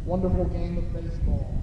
wonderful game of baseball.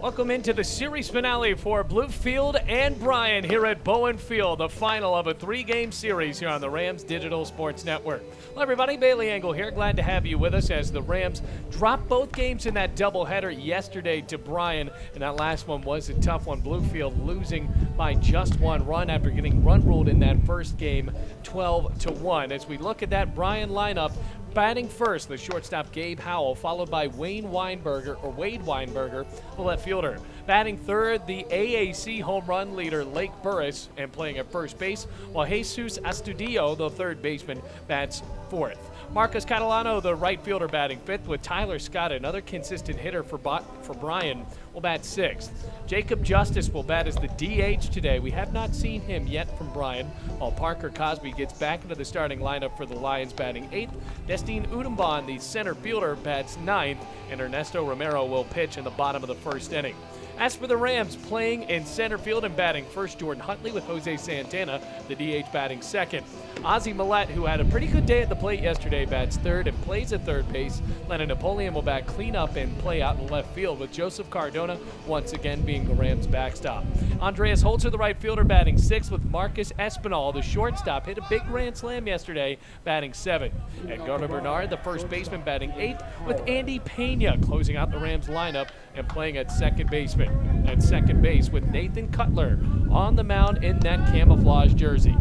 Welcome into the series finale for Bluefield and Bryan here at Bowen Field, the final of a three-game series here on the Rams Digital Sports Network. Hello everybody, Bailey Engel here. Glad to have you with us as the Rams dropped both games in that doubleheader yesterday to Bryan, and that last one was a tough one. Bluefield losing by just one run after getting run ruled in that first game 12-1. As we look at that Bryan lineup, batting first, the shortstop Gabe Howell, followed by Wade Weinberger, the left fielder. Batting third, the AAC home run leader Lake Burris, and playing at first base, while Jesus Astudillo, the third baseman, bats fourth. Marcus Catalano, the right fielder, batting fifth, with Tyler Scott, another consistent hitter for Bryan, will bat sixth. Jacob Justice will bat as the DH today. We have not seen him yet from Bryan, while Parker Cosby gets back into the starting lineup for the Lions, batting eighth. Destine Udumban, the center fielder, bats ninth, and Ernesto Romero will pitch in the bottom of the first inning. As for the Rams, playing in center field and batting first, Jordan Huntley, with Jose Santana, the DH, batting second. Ozzie Millette, who had a pretty good day at the plate yesterday, bats third and plays at third base. Lennon Napoleon will bat cleanup and play out in left field, with Joseph Cardona once again being the Rams' backstop. Andreas Holzer, the right fielder, batting sixth, with Marcus Espinal, the shortstop, hit a big grand slam yesterday, batting seventh. Edgardo Bernard, the first baseman, batting eighth, with Andy Pena closing out the Rams lineup and playing at second baseman. At second base, with Nathan Cutler on the mound in that camouflage jersey.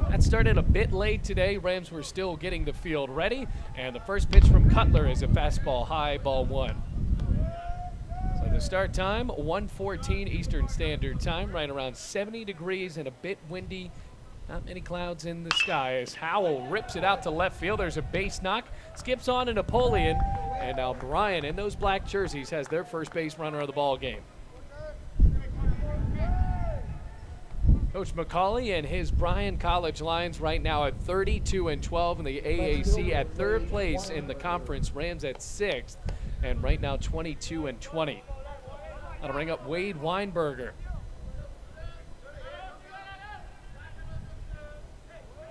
That started a bit late today. Rams were still getting the field ready, and the first pitch from Cutler is a fastball high, ball one. So the start time, 1:14 Eastern Standard Time, right around 70 degrees and a bit windy. Not many clouds in the sky as Howell rips it out to left field. There's a base knock, skips on to Napoleon, and now Bryan in those black jerseys has their first base runner of the ball game. Coach McCauley and his Bryan College Lions right now at 32-12 in the AAC, at third place in the conference. Rams at sixth, and right now 22-20. That'll bring up Wade Weinberger.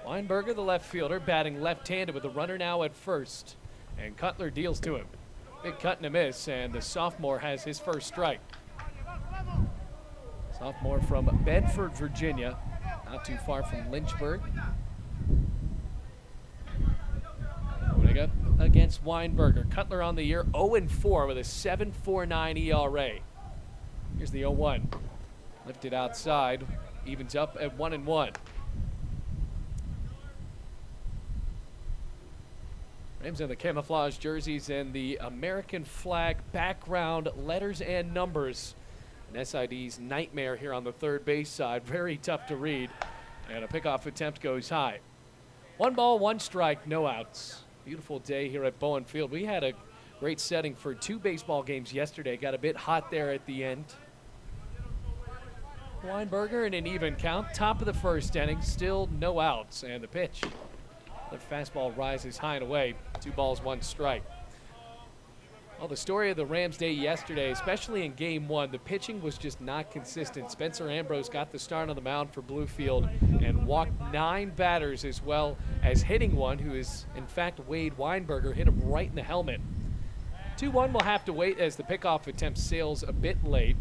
Weinberger, the left fielder, batting left-handed with the runner now at first. And Cutler deals to him. Big cut and a miss, and the sophomore has his first strike. Sophomore from Bedford, Virginia, not too far from Lynchburg. Going up against Weinberger. Cutler on the year 0-4 with a 7.49 ERA. Here's the 0-1. Lifted outside, evens up at 1-1. Rams in the camouflage jerseys and the American flag background, letters and numbers. An SID's nightmare here on the third base side. Very tough to read. And a pickoff attempt goes high. 1 ball, 1 strike, no outs. Beautiful day here at Bowen Field. We had a great setting for 2 baseball games yesterday. Got a bit hot there at the end. Weinberger in an even count. Top of the first inning, still no outs. And the pitch. The fastball rises high and away. 2 balls, 1 strike. Well, the story of the Rams' day yesterday, especially in Game 1, the pitching was just not consistent. Spencer Ambrose got the start on the mound for Bluefield and walked 9 batters, as well as hitting one, who is, in fact, Wade Weinberger, hit him right in the helmet. 2-1 will have to wait as the pickoff attempt sails a bit late.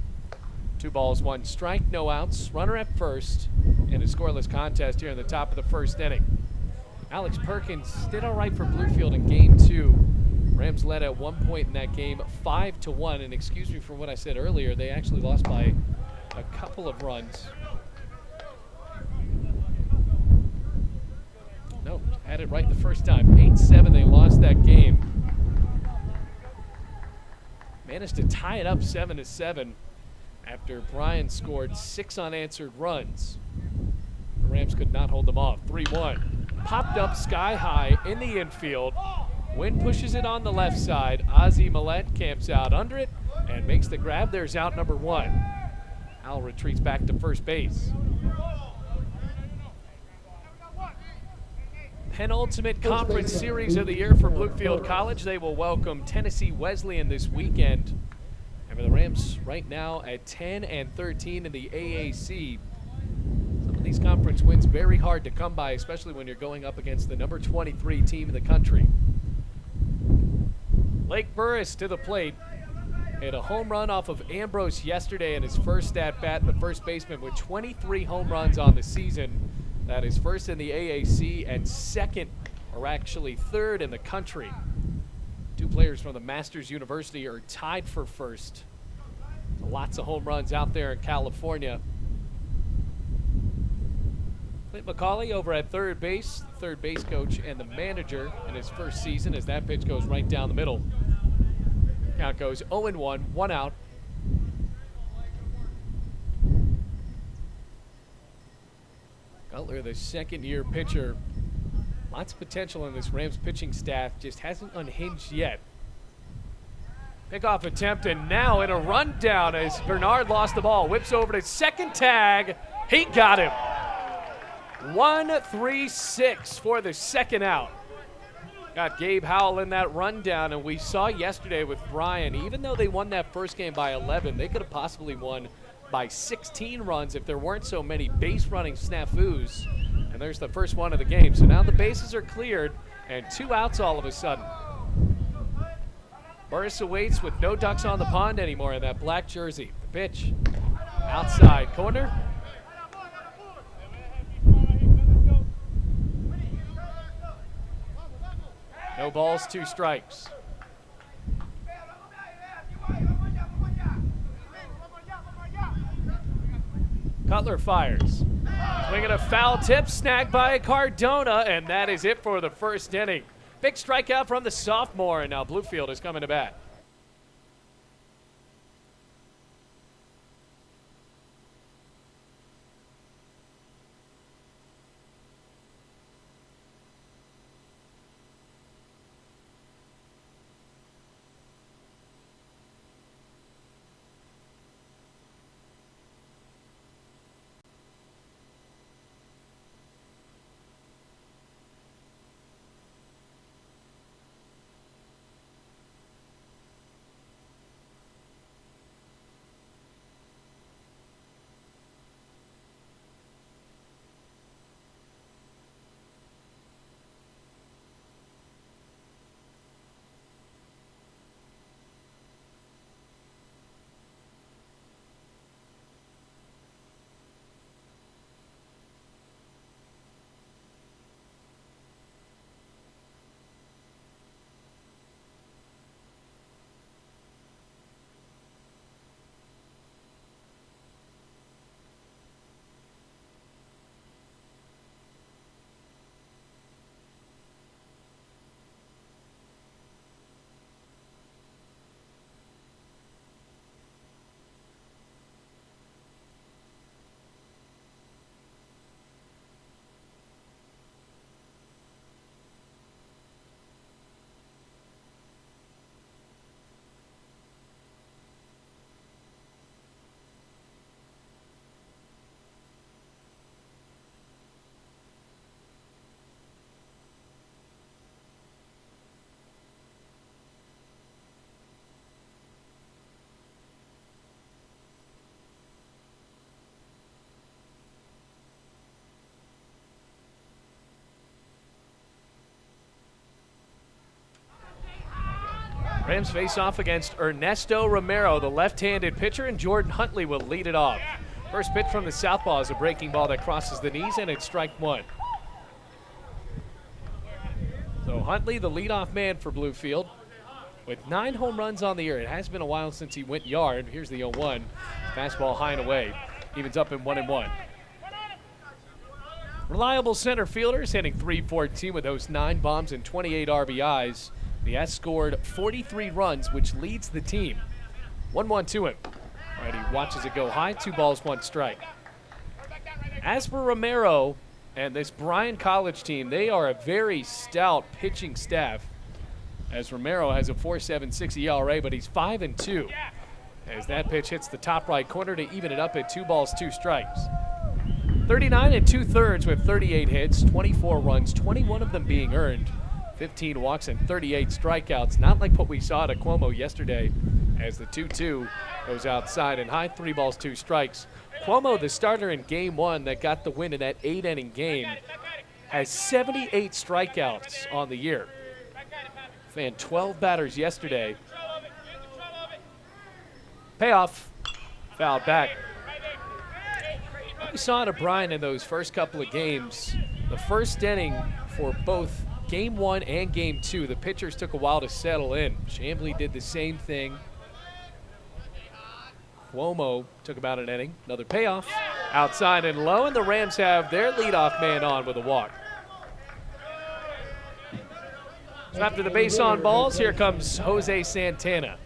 2 balls, 1 strike, no outs. Runner at first in a scoreless contest here in the top of the first inning. Alex Perkins did all right for Bluefield in game 2. Rams led at one point in that game 5-1. And excuse me for what I said earlier, they actually lost by a couple of runs. No, had it right the first time. 8-7, they lost that game. Managed to tie it up 7-7 after Bryan scored 6 unanswered runs. The Rams could not hold them off. 3-1. Popped up sky high in the infield. Wind pushes it on the left side. Ozzie Millette camps out under it and makes the grab. There's out number 1. Al retreats back to first base. Penultimate conference series of the year for Bluefield College. They will welcome Tennessee Wesleyan this weekend. And for the Rams right now at 10-13 in the AAC. Some of these conference wins very hard to come by, especially when you're going up against the number 23 team in the country. Blake Burris to the plate. Hit a home run off of Ambrose yesterday in his first at-bat. The first baseman with 23 home runs on the season. That is first in the AAC and second, or actually third in the country. 2 players from the Masters University are tied for first. Lots of home runs out there in California. Clint McCauley over at third base, the third base coach and the manager in his first season as that pitch goes right down the middle. Count goes 0-1, 1 out. Cutler, the second-year pitcher. Lots of potential in this Rams pitching staff, just hasn't unhinged yet. Pickoff attempt, and now in a rundown as Bernard lost the ball. Whips over to second tag. He got him. 1-3-6 for the second out. Got Gabe Howell in that rundown, and we saw yesterday with Bryan, even though they won that first game by 11, they could have possibly won by 16 runs if there weren't so many base running snafus. And there's the first one of the game. So now the bases are cleared and 2 outs all of a sudden. Burris awaits with no ducks on the pond anymore in that black jersey. The pitch outside corner. No balls, 2 strikes. Cutler fires. Swinging a foul tip, snagged by Cardona, and that is it for the first inning. Big strikeout from the sophomore, and now Bluefield is coming to bat. Rams face off against Ernesto Romero, the left-handed pitcher, and Jordan Huntley will lead it off. First pitch from the southpaw is a breaking ball that crosses the knees, and it's strike one. So Huntley, the leadoff man for Bluefield, with 9 home runs on the year. It has been a while since he went yard. Here's the 0-1. Fastball high and away. Evens up in 1-1. Reliable center fielders hitting .314 with those 9 bombs and 28 RBIs. He has scored 43 runs, which leads the team. 1-1 to him. All right, he watches it go high. 2 balls, 1 strike. As for Romero and this Bryan College team, they are a very stout pitching staff. As Romero has a 4.76 ERA, but he's 5-2. As that pitch hits the top right corner to even it up at 2 balls, 2 strikes. 39 2/3 with 38 hits, 24 runs, 21 of them being earned, 15 walks and 38 strikeouts. Not like what we saw at Cuomo yesterday, as the 2-2 goes outside and high. 3 balls, 2 strikes. Cuomo, the starter in game 1 that got the win in that 8-inning game, has 78 strikeouts on the year. Fan 12 batters yesterday. Payoff, fouled back. We saw it at Bryan in those first couple of games. The first inning for both game 1 and game 2, the pitchers took a while to settle in. Chamblee did the same thing. Cuomo took about an inning. Another payoff, outside and low, and the Rams have their leadoff man on with a walk. So after the base on balls, here comes Jose Santana.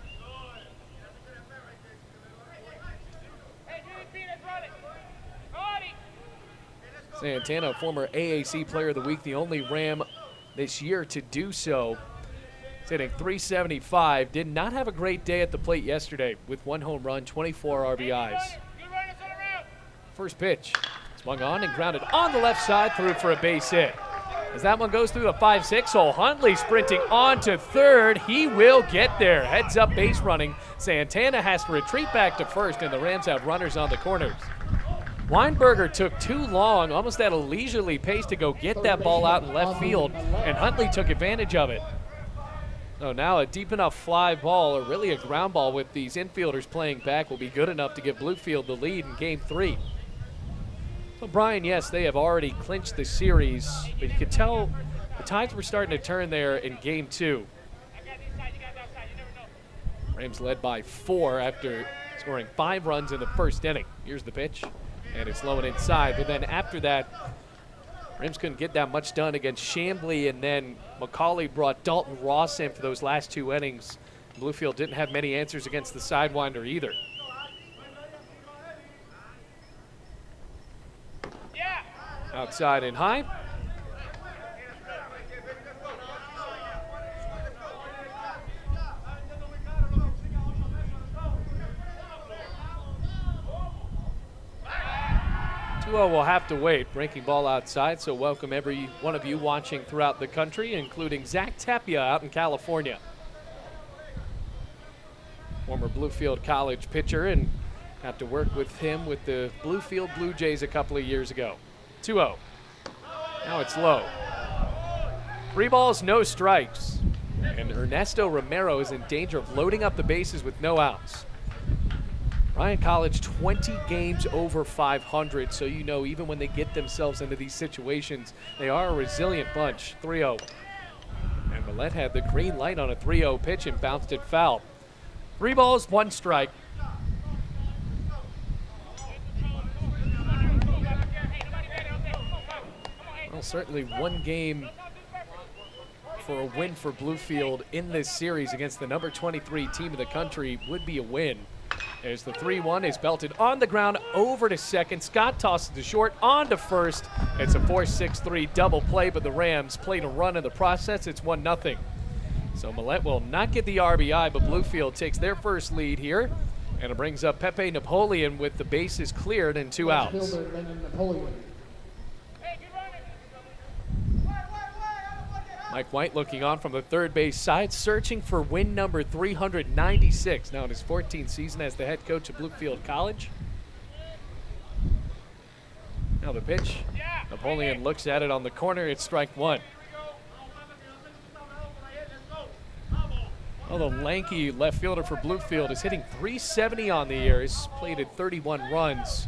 Santana, former AAC Player of the Week, the only Ram this year to do so. He's hitting .375. Did not have a great day at the plate yesterday with 1 home run, 24 RBIs. First pitch, swung on and grounded on the left side, through for a base hit. As that one goes through the 5-6 hole, Huntley sprinting on to third. He will get there. Heads up base running. Santana has to retreat back to first, and the Rams have runners on the corners. Weinberger took too long, almost at a leisurely pace, to go get that ball out in left field, and Huntley took advantage of it. So now a deep enough fly ball, or really a ground ball with these infielders playing back, will be good enough to give Bluefield the lead in game 3. So Bryan, yes, they have already clinched the series, but you could tell the tides were starting to turn there in game 2. Rams led by 4 after scoring 5 runs in the first inning. Here's the pitch. And it's low and inside. But then after that, Rams couldn't get that much done against Chamblee, and then McCauley brought Dalton Ross in for those last 2 innings. Bluefield didn't have many answers against the Sidewinder either. Outside and high. Will have to wait. Breaking ball outside, so welcome every one of you watching throughout the country, including Zach Tapia out in California. Former Bluefield College pitcher, and got to work with him with the Bluefield Blue Jays a couple of years ago. 2-0. Now it's low. 3 balls, no strikes. And Ernesto Romero is in danger of loading up the bases with no outs. Bryan College, 20 games over 500, so you know even when they get themselves into these situations, they are a resilient bunch. 3-0. And Millette had the green light on a 3-0 pitch and bounced it foul. 3 balls, 1 strike. Well, certainly one game for a win for Bluefield in this series against the number 23 team of the country would be a win. There's the 3-1, is belted on the ground, over to second. Scott tosses to short, on to first. It's a 4-6-3 double play, but the Rams played a run in the process. It's 1-0. So Millette will not get the RBI, but Bluefield takes their first lead here. And it brings up Pepe Napoleon with the bases cleared and 2 outs. Mike White looking on from the third base side, searching for win number 396, now in his 14th season as the head coach of Bluefield College. Now the pitch. Napoleon looks at it on the corner. It's strike 1. Well, the lanky left fielder for Bluefield is hitting .370 on the year. He's plated 31 runs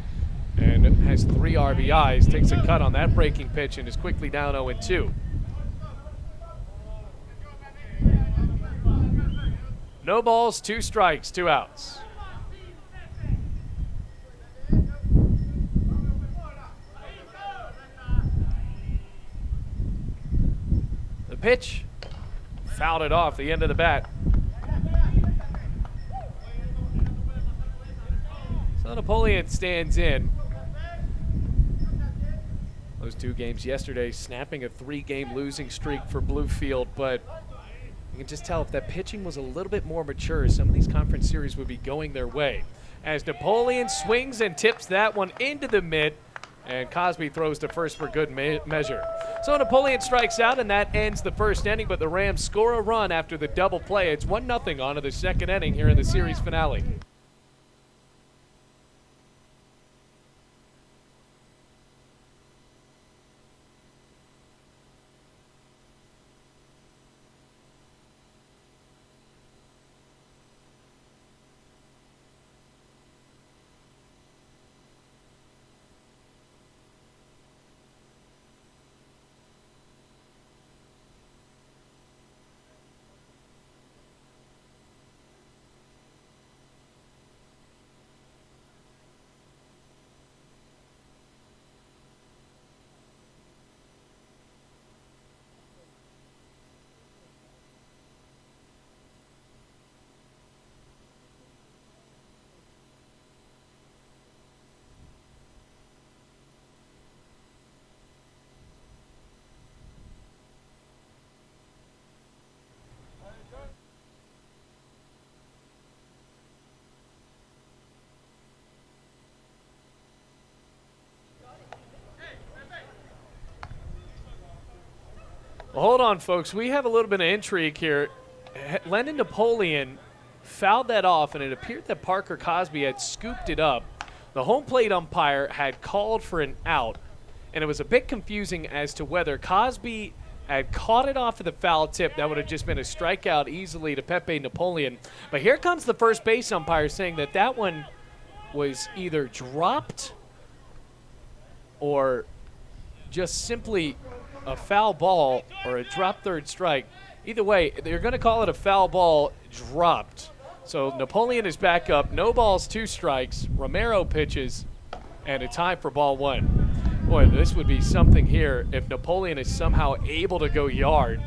and has 3 RBIs. Takes a cut on that breaking pitch and is quickly down 0-2. No balls, 2 strikes, 2 outs. The pitch, fouled it off the end of the bat. So Napoleon stands in. Those 2 games yesterday, snapping a 3-game losing streak for Bluefield, but you can just tell if that pitching was a little bit more mature, some of these conference series would be going their way. As Napoleon swings and tips that one into the mid, and Cosby throws to first for good measure. So Napoleon strikes out, and that ends the first inning, but the Rams score a run after the double play. It's 1-0 on to the second inning here in the series finale. Well, hold on, folks. We have a little bit of intrigue here. Lennon Napoleon fouled that off, and it appeared that Parker Cosby had scooped it up. The home plate umpire had called for an out, and it was a bit confusing as to whether Cosby had caught it off of the foul tip. That would have just been a strikeout easily to Pepe Napoleon. But here comes the first base umpire saying that that one was either dropped or just simply a foul ball or a drop third strike. Either way, they're going to call it a foul ball dropped. So Napoleon is back up. No balls, 2 strikes. Romero pitches, and a tie for ball 1. Boy, this would be something here if Napoleon is somehow able to go yard.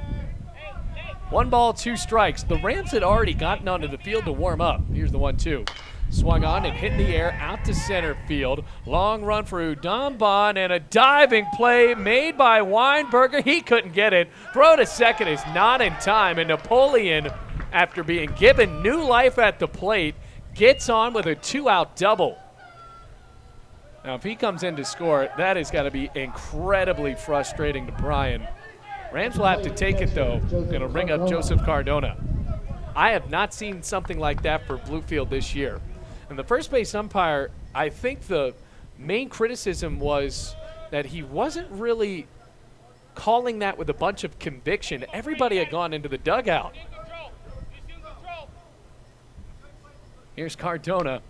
1 ball, 2 strikes. The Rams had already gotten onto the field to warm up. Here's the 1-2. Swung on and hit in the air out to center field. Long run for Udon Bond and a diving play made by Weinberger. He couldn't get it. Throw to second is not in time, and Napoleon, after being given new life at the plate, gets on with a 2-out double. Now, if he comes in to score, that has got to be incredibly frustrating to Bryan. Rams will have to take it, though. Going to bring up Joseph Cardona. I have not seen something like that for Bluefield this year. And the first base umpire, I think the main criticism was that he wasn't really calling that with a bunch of conviction. Everybody had gone into the dugout. Here's Cardona.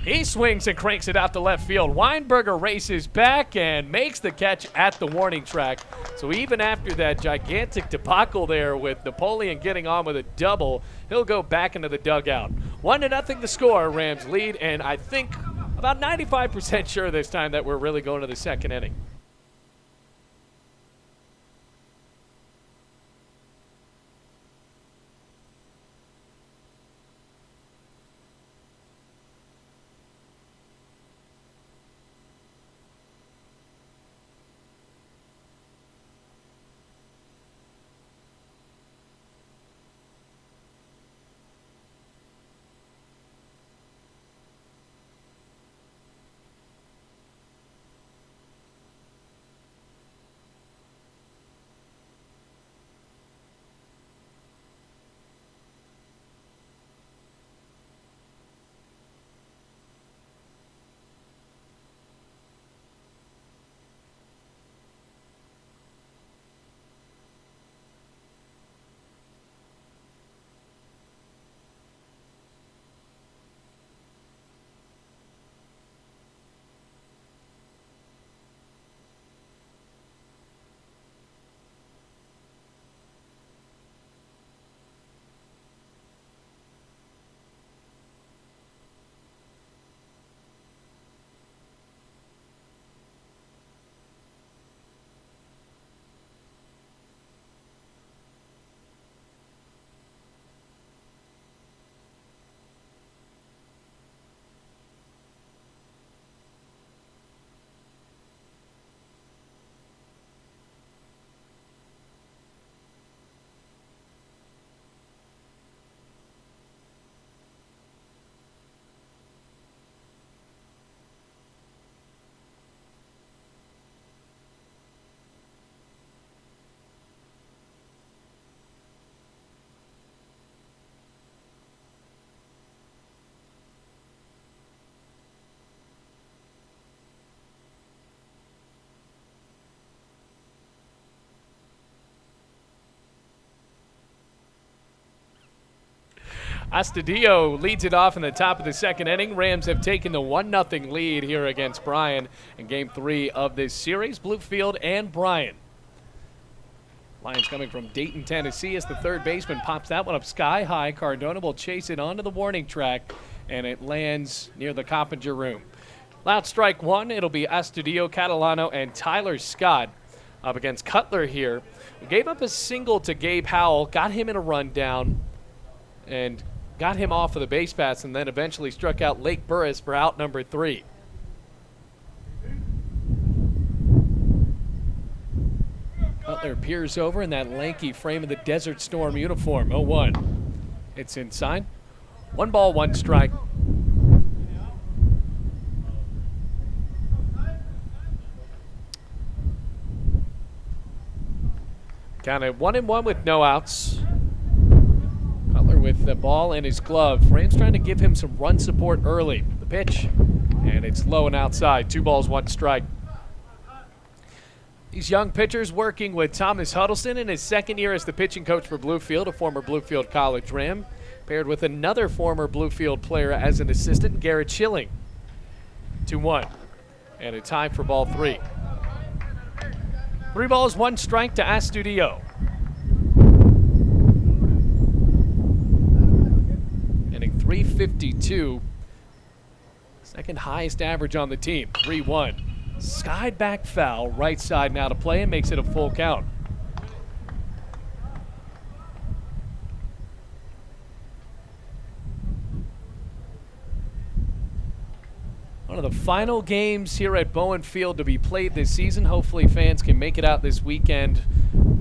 He swings and cranks it out to left field. Weinberger races back and makes the catch at the warning track. So even after that gigantic debacle there with Napoleon getting on with a double, he'll go back into the dugout. 1-0 the score. Rams lead, and I think about 95% sure this time that we're really going to the second inning. Astudillo leads it off in the top of the second inning. Rams have taken the 1-0 lead here against Bryan in Game 3 of this series. Bluefield and Bryan. Lions coming from Dayton, Tennessee, as the third baseman pops that one up sky high. Cardona will chase it onto the warning track, and it lands near the Coppinger room. Loud strike one. It'll be Astudillo, Catalano, and Tyler Scott up against Cutler here. We gave up a single to Gabe Howell, got him in a rundown, and got him off of the base paths, and then eventually struck out Lake Burris for out number 3. Cutler peers over in that lanky frame of the Desert Storm uniform. 0-1. It's inside. 1 ball, 1 strike. Counted 1-1 with no outs. Cutler with the ball in his glove. Rams trying to give him some run support early. The pitch, and it's low and outside. 2 balls, 1 strike. These young pitchers working with Thomas Huddleston in his second year as the pitching coach for Bluefield, a former Bluefield College Ram, paired with another former Bluefield player as an assistant, Garrett Schilling. 2-1, and a tie for ball 3. 3 balls, 1 strike to Astudillo. Inning 352, second highest average on the team. 3-1. Skied back foul, right side now to play, and makes it a full count. One of the final games here at Bowen Field to be played this season. Hopefully fans can make it out this weekend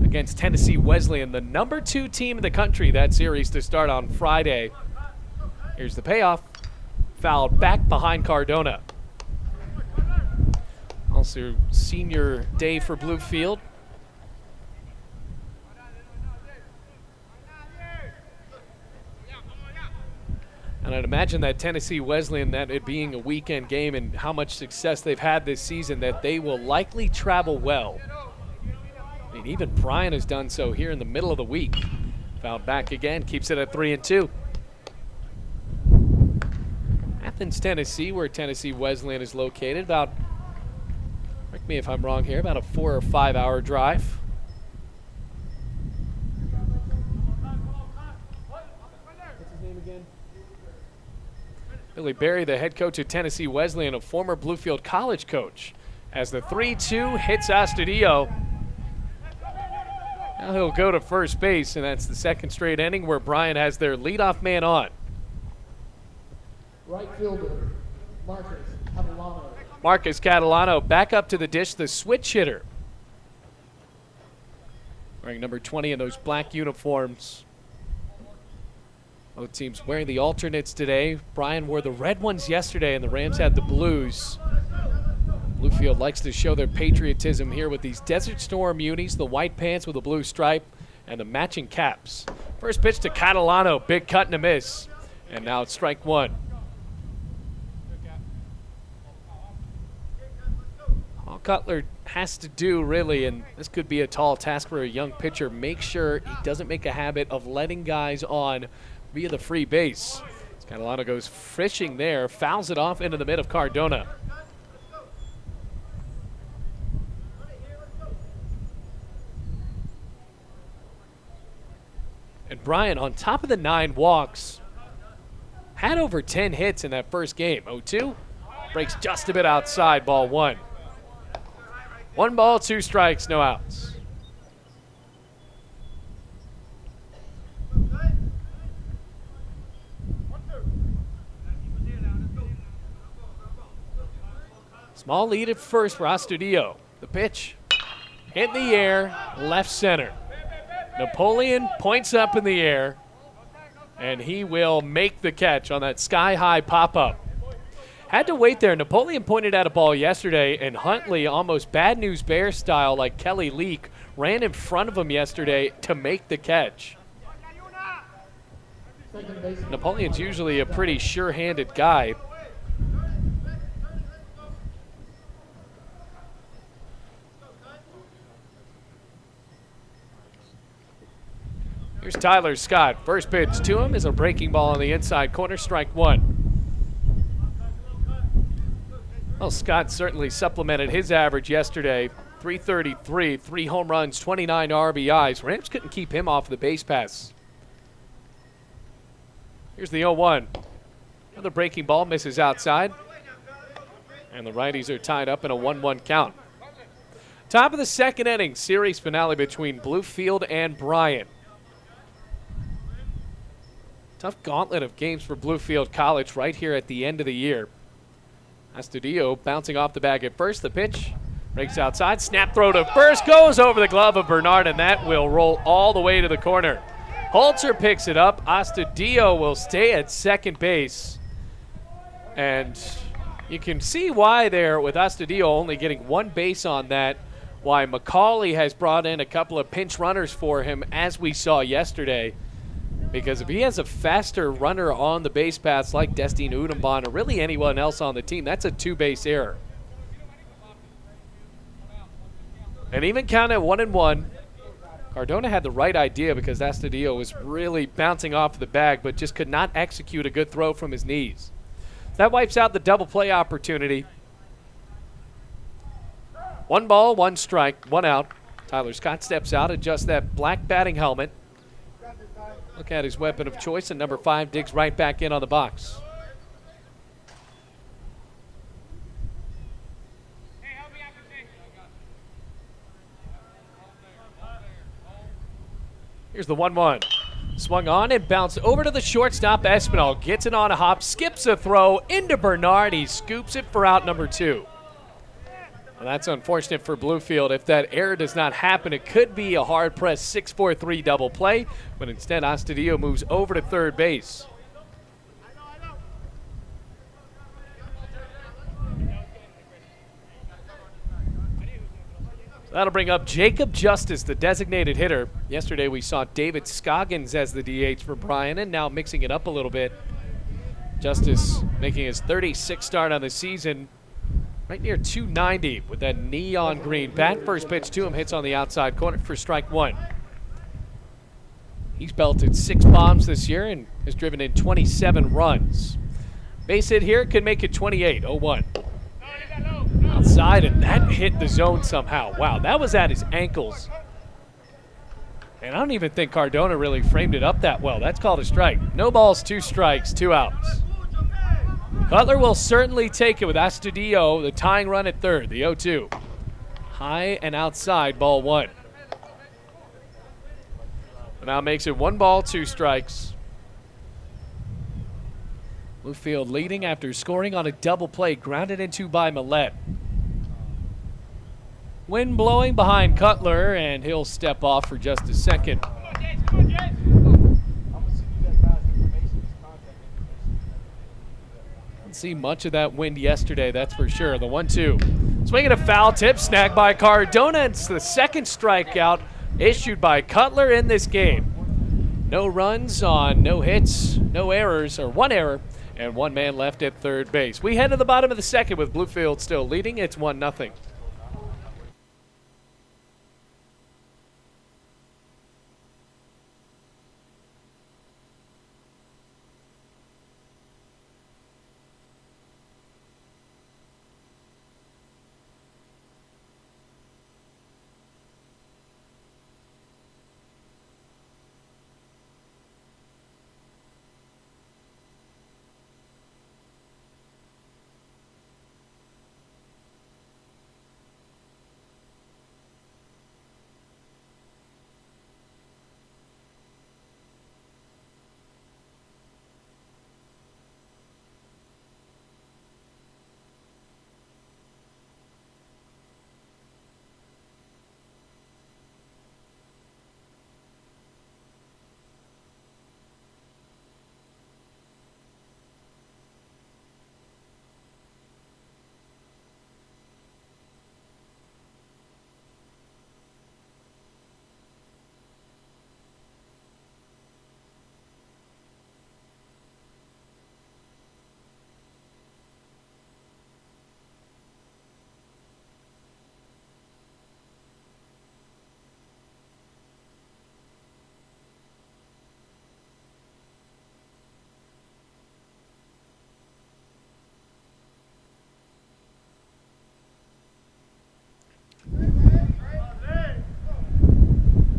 against Tennessee Wesleyan, the number 2 team in the country. That series to start on Friday. Here's the payoff. Fouled back behind Cardona. Also, senior day for Bluefield. And I'd imagine that Tennessee Wesleyan, that it being a weekend game and how much success they've had this season, that they will likely travel well. I mean, even Bryan has done so here in the middle of the week. Fouled back again, keeps it at 3-2. Athens, Tennessee, where Tennessee Wesleyan is located, about, correct me if I'm wrong here, about a 4 or 5 hour drive. What's his name again? Billy Berry, the head coach of Tennessee Wesleyan, a former Bluefield College coach, as the 3-2 hits Astudillo. Now he'll go to first base, and that's the second straight inning where Bryan has their leadoff man on. Right fielder, Marcus Catalano. Marcus Catalano back up to the dish, the switch hitter. Wearing number 20 in those black uniforms. Both teams wearing the alternates today. Bryan wore the red ones yesterday, and the Rams had the blues. Bluefield likes to show their patriotism here with these Desert Storm unis, the white pants with a blue stripe, and the matching caps. First pitch to Catalano, big cut and a miss. And now it's strike 1. All Cutler has to do, really, and this could be a tall task for a young pitcher, make sure he doesn't make a habit of letting guys on via the free base. Catalano goes fishing there, fouls it off into the mid of Cardona. And Bryan, on top of the 9 walks, had over 10 hits in that first game. 0-2, breaks just a bit outside, ball 1. 1 ball, 2 strikes, no outs. Small lead at first for Astudillo. The pitch hit in the air, left center. Napoleon points up in the air, and he will make the catch on that sky-high pop-up. Had to wait there. Napoleon pointed at a ball yesterday, and Huntley, almost Bad News Bear style like Kelly Leak, ran in front of him yesterday to make the catch. Napoleon's usually a pretty sure-handed guy. Here's Tyler Scott. First pitch to him is a breaking ball on the inside corner, strike one. Well, Scott certainly supplemented his average yesterday. 333, 3 home runs, 29 RBIs. Rams couldn't keep him off the base pass. Here's the 0-1. Another breaking ball misses outside. And the righties are tied up in a 1-1 count. Top of the second inning, series finale between Bluefield and Bryan. Tough gauntlet of games for Bluefield College right here at the end of the year. Astudillo bouncing off the bag at first. The pitch breaks outside. Snap throw to first. Goes over the glove of Bernard, and that will roll all the way to the corner. Holzer picks it up. Astudillo will stay at second base. And you can see why there, with Astudillo only getting one base on that, why McCauley has brought in a couple of pinch runners for him, as we saw yesterday. Because if he has a faster runner on the base paths like Destine Udambon or really anyone else on the team, that's a two-base error. And even counted 1-1, Cardona had the right idea because Astudillo was really bouncing off the bag but just could not execute a good throw from his knees. That wipes out the double play opportunity. 1 ball, 1 strike, 1 out. Tyler Scott steps out, adjusts that black batting helmet. Look at his weapon of choice, and number 5 digs right back in on the box. Here's the 1-1. Swung on and bounced over to the shortstop. Espinal gets it on a hop, skips a throw into Bernard. He scoops it for out number 2. Well, that's unfortunate for Bluefield. If that error does not happen, it could be a hard-pressed 6-4-3 double play, but instead Astudillo moves over to third base. So that'll bring up Jacob Justice, the designated hitter. Yesterday we saw David Scoggins as the DH for Bryan, and now mixing it up a little bit. Justice making his 36th start on the season. Right near 290 with that neon green bat. First pitch to him hits on the outside corner for strike 1. He's belted 6 bombs this year and has driven in 27 runs. Base hit here could make it 28, 0-1. Outside, and that hit the zone somehow. Wow, that was at his ankles. And I don't even think Cardona really framed it up that well. That's called a strike. No balls, 2 strikes, 2 outs. Cutler will certainly take it with Astudillo, the tying run at third, the 0-2. High and outside, ball 1. And now makes it 1 ball, 2 strikes. Bluefield leading after scoring on a double play, grounded into by Millette. Wind blowing behind Cutler, and he'll step off for just a second. See much of that wind yesterday, that's for sure. The 1-2. Swinging a foul tip, snagged by Cardona. It's the second strikeout issued by Cutler in this game. No runs on no hits, no errors, or 1 error, and 1 man left at third base. We head to the bottom of the second with Bluefield still leading. It's 1-0.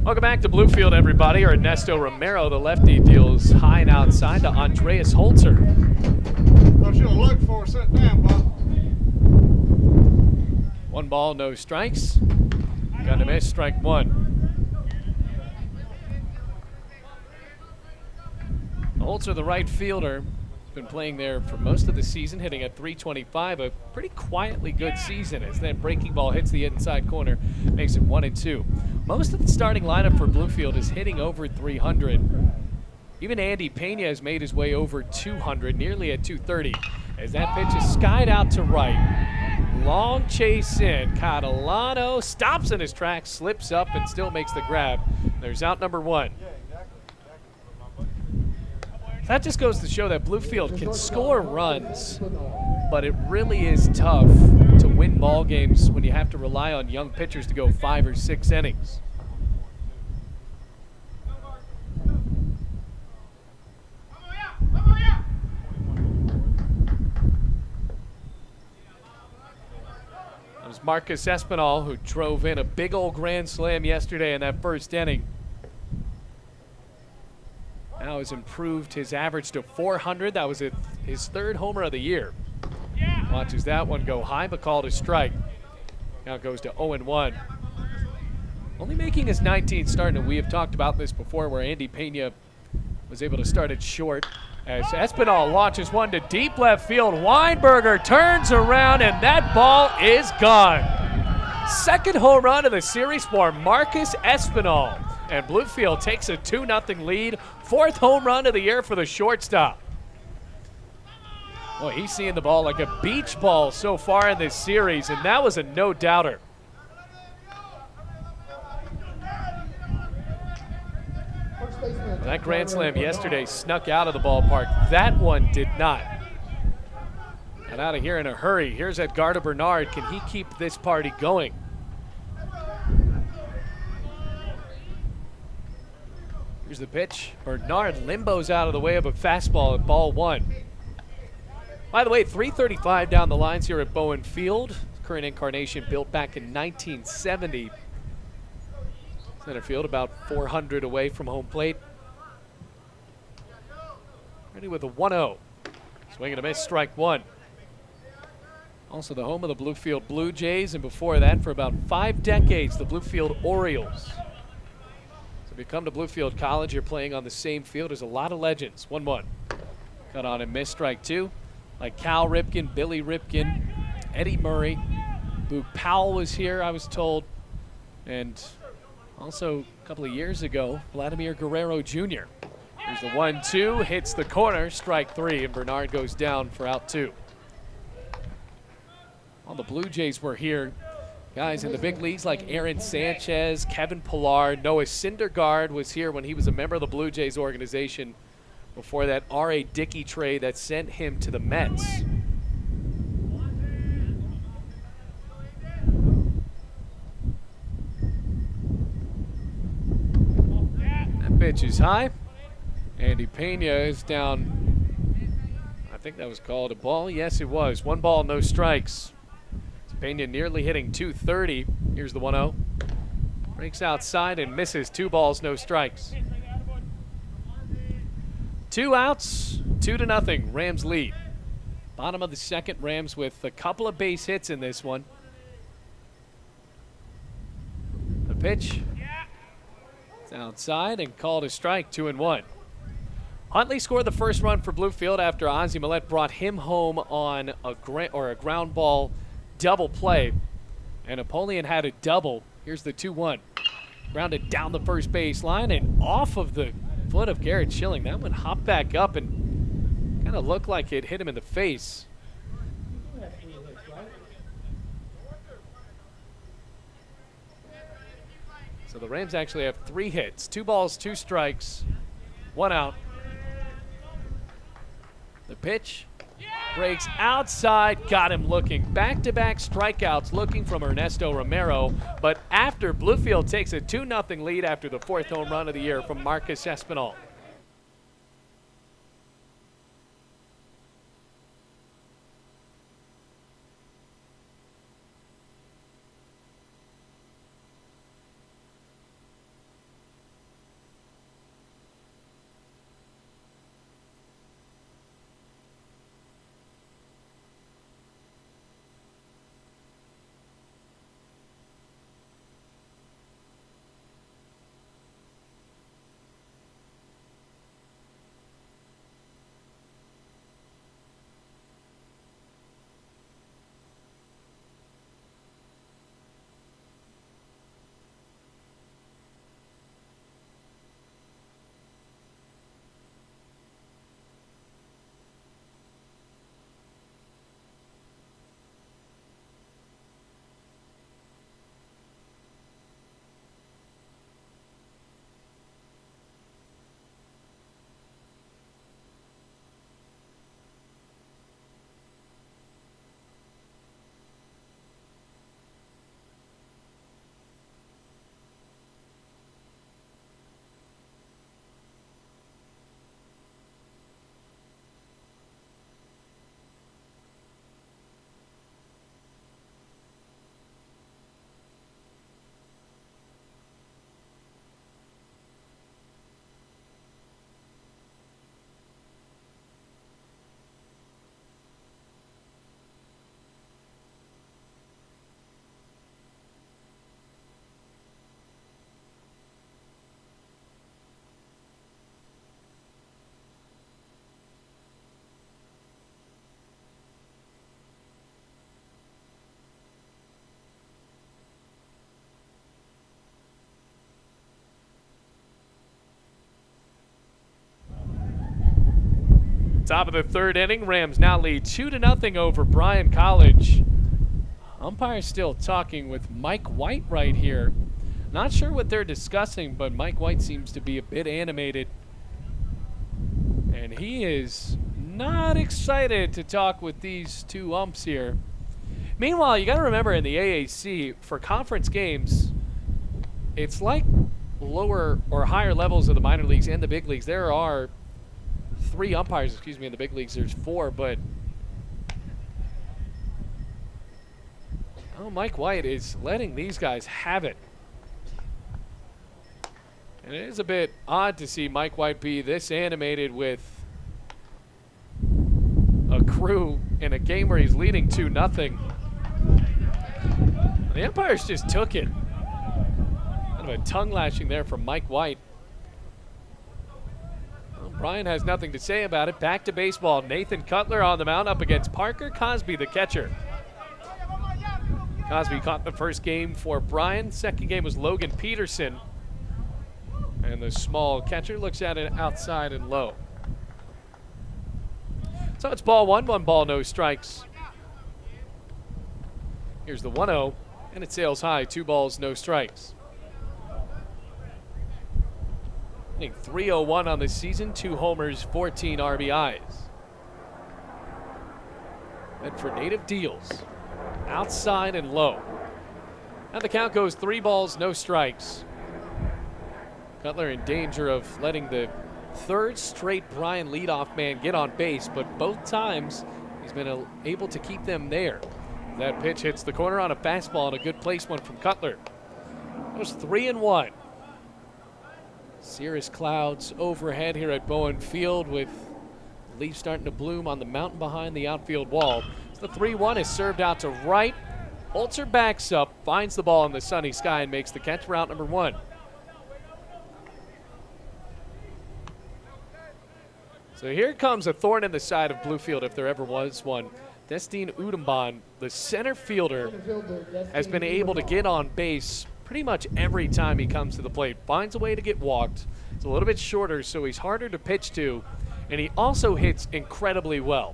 Welcome back to Bluefield, everybody. Ernesto Romero, the lefty, deals high and outside to Andreas Holzer. I should have looked for sit down, Bob. 1 ball, no strikes. Got to miss, strike 1. Holzer, the right fielder, been playing there for most of the season, hitting at .325, a pretty quietly good season as that breaking ball hits the inside corner, makes it 1-2. Most of the starting lineup for Bluefield is hitting over 300. Even Andy Pena has made his way over 200, nearly at 230, as that pitch is skied out to right. Long chase in. Catalano stops in his tracks, slips up, and still makes the grab. There's out number 1. That just goes to show that Bluefield can score runs, but it really is tough to win ball games when you have to rely on young pitchers to go 5 or 6 innings. That was Marcus Espinal, who drove in a big old grand slam yesterday in that first inning. Now has improved his average to 400. That was his 3rd homer of the year. Watches that one go high, but called a strike. Now it goes to 0-1. Only making his 19th start, and we have talked about this before, where Andy Pena was able to start it short. As Espinal launches one to deep left field, Weinberger turns around, and that ball is gone. 2nd home run of the series for Marcus Espinal. And Bluefield takes a 2-0 lead. 4th home run of the year for the shortstop. Boy, he's seeing the ball like a beach ball so far in this series, and that was a no-doubter. That grand slam yesterday snuck out of the ballpark. That one did not. Got out of here in a hurry. Here's Edgardo Bernard. Can he keep this party going? Here's the pitch. Bernard limbos out of the way of a fastball at ball 1. By the way, 335 down the lines here at Bowen Field. Current incarnation built back in 1970. Center field about 400 away from home plate. Ready with a 1-0. Swing and a miss, strike 1. Also the home of the Bluefield Blue Jays, and before that for about 5 decades, the Bluefield Orioles. If you come to Bluefield College, you're playing on the same field as a lot of legends. 1-1. Cut on and miss, strike 2. Like Cal Ripken, Billy Ripken, Eddie Murray. Luke Powell was here, I was told. And also a couple of years ago, Vladimir Guerrero Jr. Here's the 1-2, hits the corner, strike 3, and Bernard goes down for out 2. All the Blue Jays were here. Guys in the big leagues like Aaron Sanchez, Kevin Pillar, Noah Syndergaard was here when he was a member of the Blue Jays organization before that R.A. Dickey trade that sent him to the Mets. That pitch is high. Andy Pena is down. I think that was called a ball. Yes, it was. 1 ball, no strikes. Pena nearly hitting 230. Here's the 1-0. Breaks outside and misses. 2 balls, no strikes. 2 outs, 2-0. Rams lead. Bottom of the 2nd, Rams with a couple of base hits in this one. The pitch. It's outside and called a strike, 2-1. Huntley scored the first run for Bluefield after Ozzie Millette brought him home on a ground ball double play, and Napoleon had a double. Here's the 2-1. Grounded down the first base line and off of the foot of Garrett Schilling. That one hopped back up and kind of looked like it hit him in the face. So the Rams actually have 3 hits, 2 balls, 2 strikes, 1 out. The pitch. Breaks outside, got him looking. Back-to-back strikeouts looking from Ernesto Romero. But after Bluefield takes a 2-0 lead after the 4th home run of the year from Marcus Espinal. Top of the third inning, Rams now lead 2-0 over Bryan College. Umpire still talking with Mike White right here. Not sure what they're discussing, but Mike White seems to be a bit animated. And he is not excited to talk with these two umps here. Meanwhile, you got to remember in the AAC, for conference games, it's like lower or higher levels of the minor leagues and the big leagues. There are 3 umpires, in the big leagues. There's 4, but Mike White is letting these guys have it. And it is a bit odd to see Mike White be this animated with a crew in a game where he's leading 2-0. The umpires just took it. Kind of a tongue lashing there from Mike White. Well, Bryan has nothing to say about it. Back to baseball. Nathan Cutler on the mound up against Parker Cosby, the catcher. Cosby caught the first game for Bryan. Second game was Logan Peterson. And the small catcher looks at it outside and low. So it's ball 1, 1 ball, no strikes. Here's the 1-0, and it sails high, 2 balls, no strikes. I think 301 on the season, 2 homers, 14 RBIs. Medford native deals. Outside and low. Now the count goes 3 balls, no strikes. Cutler in danger of letting the third straight Bryan leadoff man get on base, but both times he's been able to keep them there. That pitch hits the corner on a fastball and a good place one from Cutler. That was 3-1. Cirrus clouds overhead here at Bowen Field with leaves starting to bloom on the mountain behind the outfield wall. So the 3-1 is served out to right. Holzer backs up, finds the ball in the sunny sky, and makes the catch for out number 1. So here comes a thorn in the side of Bluefield if there ever was one. Destine Udemban, the center fielder, has been able to get on base pretty much every time he comes to the plate. Finds a way to get walked. It's a little bit shorter, so he's harder to pitch to, and he also hits incredibly well.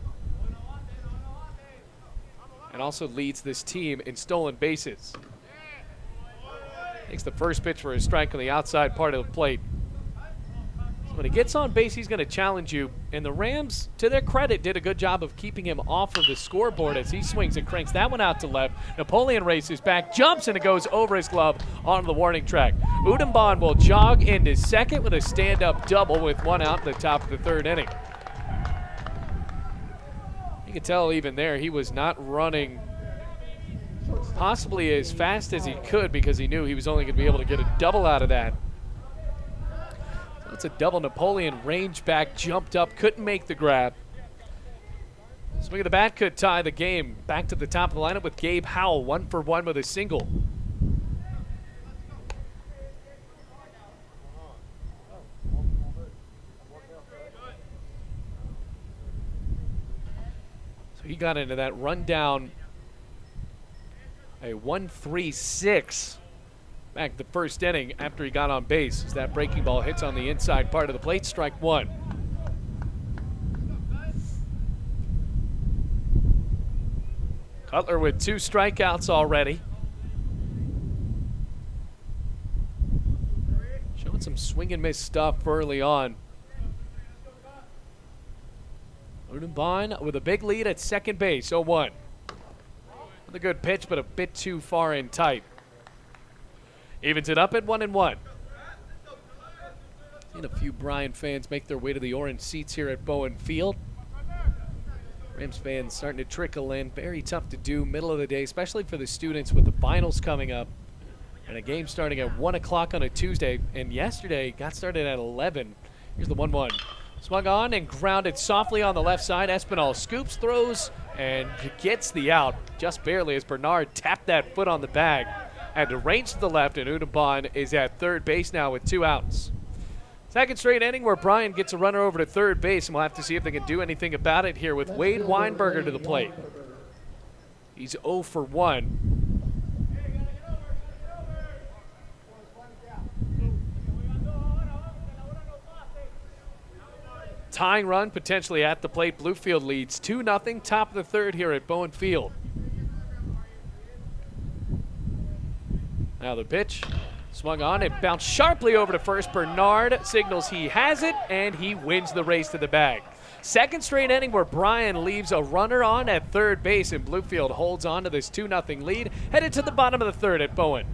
And also leads this team in stolen bases. Takes the first pitch for a strike on the outside part of the plate. When he gets on base, he's going to challenge you. And the Rams, to their credit, did a good job of keeping him off of the scoreboard as he swings and cranks that one out to left. Napoleon races back, jumps, and it goes over his glove onto the warning track. Udemban will jog into second with a stand-up double with 1 out in the top of the third inning. You can tell even there he was not running possibly as fast as he could because he knew he was only going to be able to get a double out of that. It's a double. Napoleon range back, jumped up, couldn't make the grab. Swing of the bat could tie the game. Back to the top of the lineup with Gabe Howell, 1 for 1 with a single. So he got into that rundown, a 1-3-6. Back the first inning after he got on base as that breaking ball hits on the inside part of the plate, strike 1. Cutler with 2 strikeouts already. Showing some swing and miss stuff early on. Udemban with a big lead at second base, 0-1. With a good pitch, but a bit too far in tight. Evens it up at 1-1. Seen a few Bryan fans make their way to the orange seats here at Bowen Field. Rams fans starting to trickle in. Very tough to do middle of the day, especially for the students with the finals coming up. And a game starting at 1 o'clock on a Tuesday. And yesterday got started at 11. Here's the 1-1. Swung on and grounded softly on the left side. Espinal scoops, throws, and gets the out just barely as Bernard tapped that foot on the bag. Had to range to the left, and Udemban is at third base now with 2 outs. Second straight inning where Bryan gets a runner over to third base, and we'll have to see if they can do anything about it here with Wade Weinberger to the plate. He's 0 for 1. Tying run potentially at the plate. Bluefield leads 2-0, top of the third here at Bowen Field. Now the pitch, swung on, it bounced sharply over to first. Bernard signals he has it, and he wins the race to the bag. Second straight inning where Bryan leaves a runner on at third base, and Bluefield holds on to this 2-0 lead, headed to the bottom of the third at Bowen.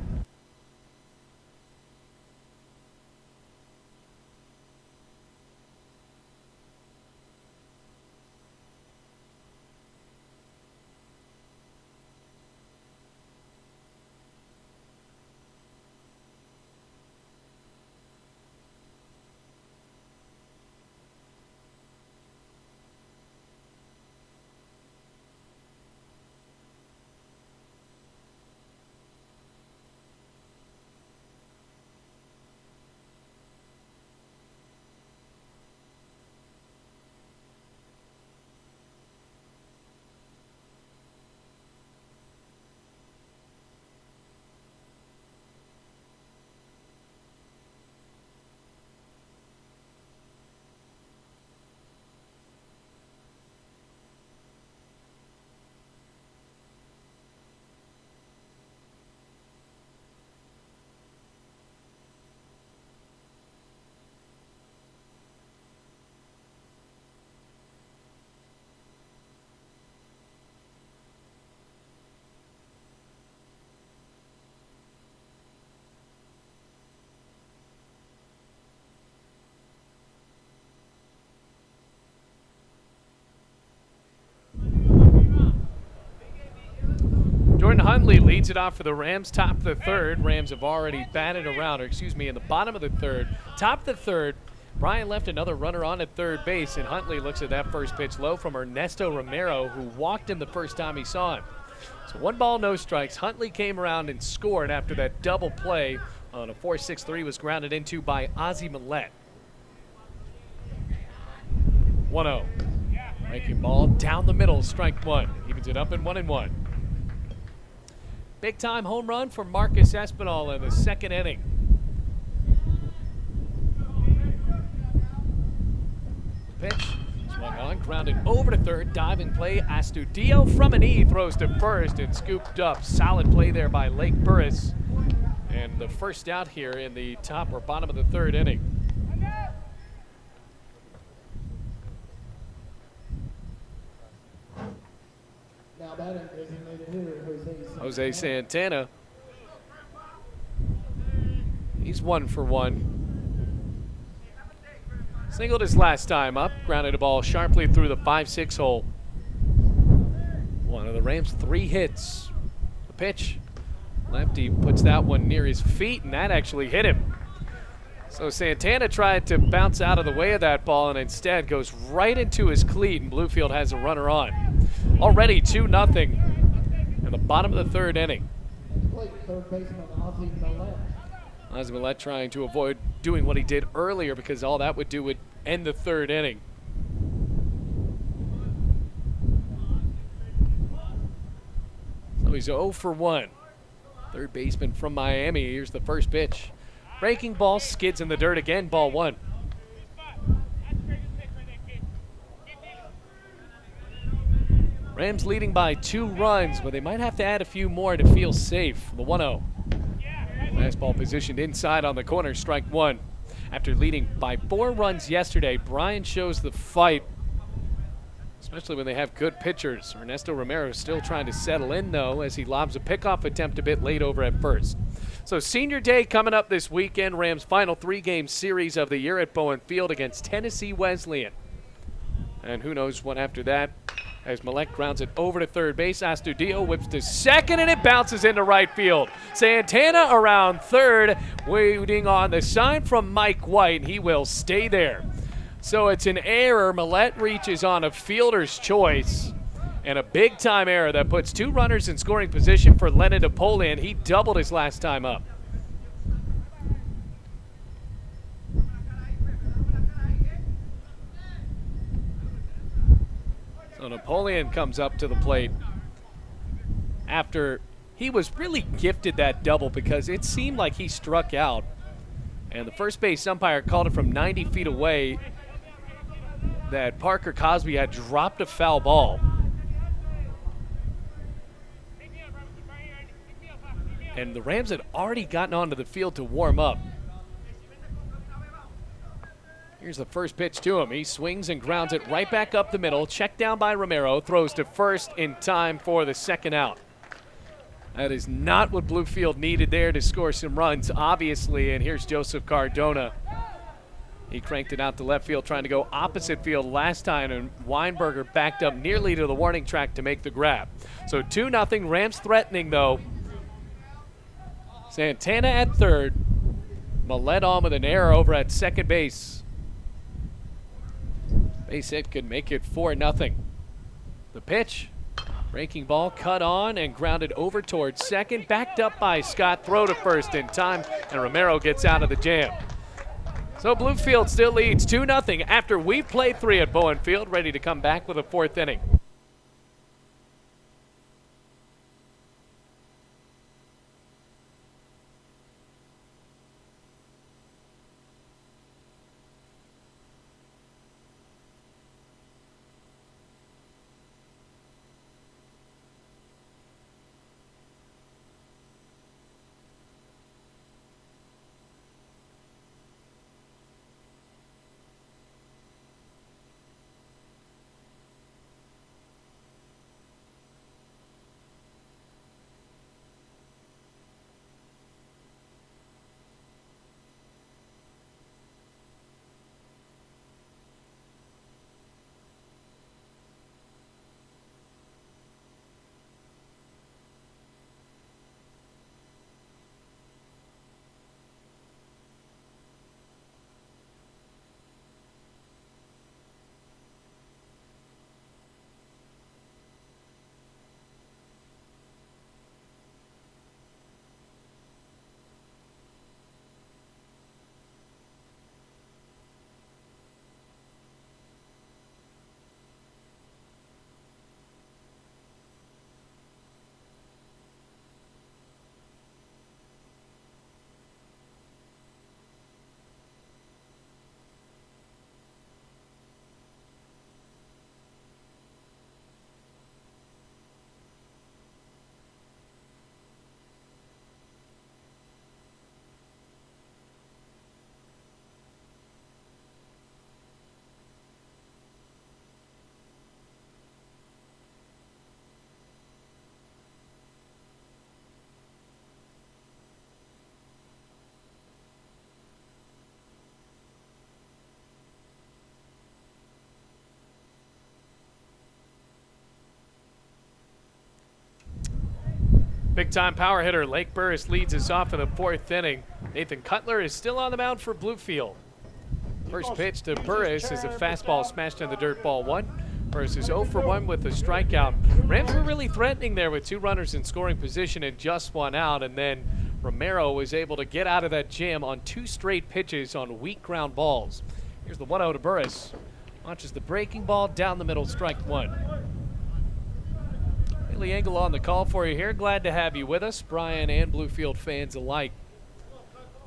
Jordan Huntley leads it off for the Rams, top of the third. Rams have already batted around, in the bottom of the third. Top of the third, Bryan left another runner on at third base, and Huntley looks at that first pitch low from Ernesto Romero, who walked him the first time he saw him. So 1 ball, no strikes. Huntley came around and scored after that double play on a 4-6-3 was grounded into by Ozzie Millette. 1-0. Breaking ball down the middle, strike one. Evens it up at 1-1. Big time home run for Marcus Espinal in the second inning. Pitch, swung on, grounded over to third, diving play. Astudillo from an E throws to first and scooped up. Solid play there by Lake Burris. And the first out here in the top or bottom of the third inning. Now batting designated hitter Jose Santana. He's 1 for 1. Singled his last time up, grounded a ball sharply through the 5-6 hole. One of the Rams' 3 hits. The pitch, lefty puts that one near his feet, and that actually hit him. So Santana tried to bounce out of the way of that ball and instead goes right into his cleat, and Bluefield has a runner on. Already 2-0 in the bottom of the third inning. Third baseman Ozzie Millette. Ozzie Millette trying to avoid doing what he did earlier, because all that would do would end the third inning. So he's 0 for 1. Third baseman from Miami. Here's the first pitch. Breaking ball, skids in the dirt again, ball 1. Rams leading by 2 runs, but they might have to add a few more to feel safe. The 1-0. Fastball positioned inside on the corner, strike 1. After leading by 4 runs yesterday, Bryan shows the fight, especially when they have good pitchers. Ernesto Romero is still trying to settle in, though, as he lobs a pickoff attempt a bit late over at first. So Senior Day coming up this weekend. Rams' final 3-game series of the year at Bowen Field against Tennessee Wesleyan. And who knows what after that, as Millette grounds it over to third base. Astudillo whips to second, and it bounces into right field. Santana around third, waiting on the sign from Mike White. He will stay there. So it's an error. Millette reaches on a fielder's choice, and a big-time error that puts 2 runners in scoring position for Lennon Napoleon. He doubled his last time up. So Napoleon comes up to the plate after he was really gifted that double, because it seemed like he struck out. And the first base umpire called it from 90 feet away. that Parker Cosby had dropped a foul ball. And the Rams had already gotten onto the field to warm up. Here's the first pitch to him. He swings and grounds it right back up the middle. Checked down by Romero. Throws to first in time for the second out. That is not what Bluefield needed there to score some runs, obviously. And here's Joseph Cardona. He cranked it out to left field, trying to go opposite field last time, and Weinberger backed up nearly to the warning track to make the grab. So 2-0. Rams threatening, though. Santana at third. Millette on with an error over at second base. Base hit could make it 4-0. The pitch. Breaking ball cut on and grounded over towards second. Backed up by Scott. Throw to first in time, and Romero gets out of the jam. So Bluefield still leads 2-0 after we've played 3 at Bowen Field, ready to come back with a 4th inning. Big-time power hitter Lake Burris leads us off in the 4th inning. Nathan Cutler is still on the mound for Bluefield. First pitch to Burris is a fastball smashed in the dirt, ball 1. Burris is 0 for 1 with a strikeout. Rams were really threatening there with 2 runners in scoring position and just 1 out, and then Romero was able to get out of that jam on 2 straight pitches on weak ground balls. Here's the 1-0 to Burris. Launches the breaking ball down the middle, strike 1. Billy Engel on the call for you here. Glad to have you with us, Bryan and Bluefield fans alike.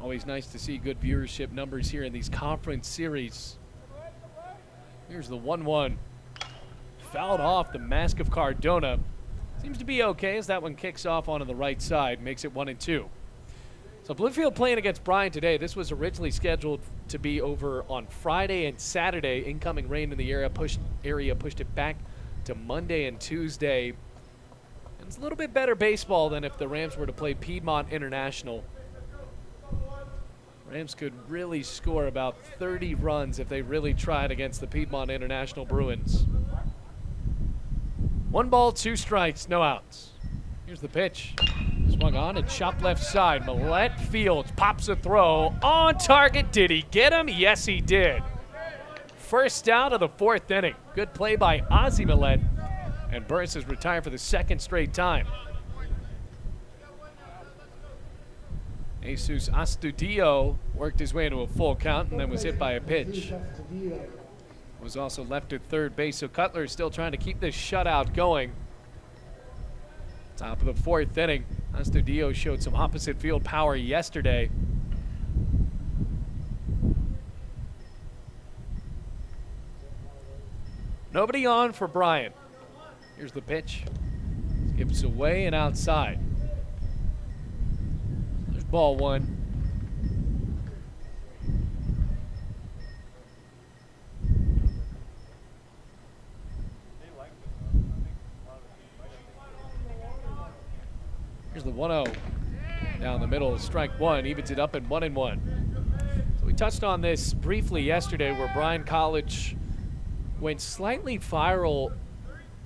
Always nice to see good viewership numbers here in these conference series. Here's the 1-1. Fouled off the mask of Cardona. Seems to be okay as that one kicks off onto the right side, makes it 1-2. So Bluefield playing against Bryan today. This was originally scheduled to be over on Friday and Saturday. Incoming rain in the area pushed it back to Monday and Tuesday. And it's a little bit better baseball than if the Rams were to play Piedmont International. Rams could really score about 30 runs if they really tried against the Piedmont International Bruins. 1 ball, 2 strikes, no outs. Here's the pitch. Swung on and chopped left side. Millette Fields pops a throw. On target. Did he get him? Yes, he did. First out of the 4th inning. Good play by Ozzie Millette. And Burris is retired for the 2nd straight time. Jesus Astudillo worked his way into a full count and then was hit by a pitch. Was also left at third base, so Cutler is still trying to keep this shutout going. Top of the 4th inning. Astudillo showed some opposite field power yesterday. Nobody on for Bryan. Here's the pitch. Skips away and outside. There's ball one. Here's the 1-0. Down the middle, strike one, evens it up at 1-1. So we touched on this briefly yesterday where Bryan College went slightly viral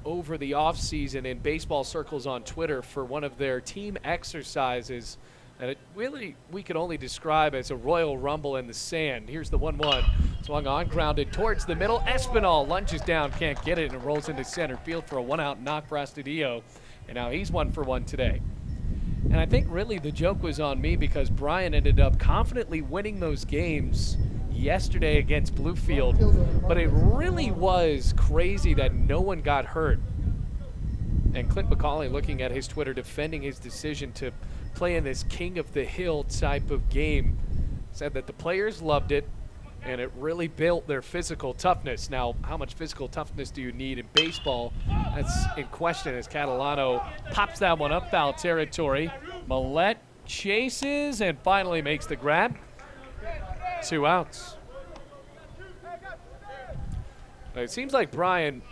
over the offseason in baseball circles on Twitter for one of their team exercises that it really we could only describe as a Royal Rumble in the sand. Here's the 1-1. Swung on, grounded towards the middle. Espinal lunges down, can't get it, and it rolls into center field for a one-out knock for Astudillo. And now he's 1 for 1 today. And I think really the joke was on me because Bryan ended up confidently winning those games yesterday against Bluefield, but it really was crazy that no one got hurt. And Clint McCauley, looking at his Twitter, defending his decision to play in this king of the hill type of game, said that the players loved it and it really built their physical toughness. Now, how much physical toughness do you need in baseball? That's in question as Catalano pops that one up foul territory. Millette chases and finally makes the grab. 2 outs. It seems like Bryan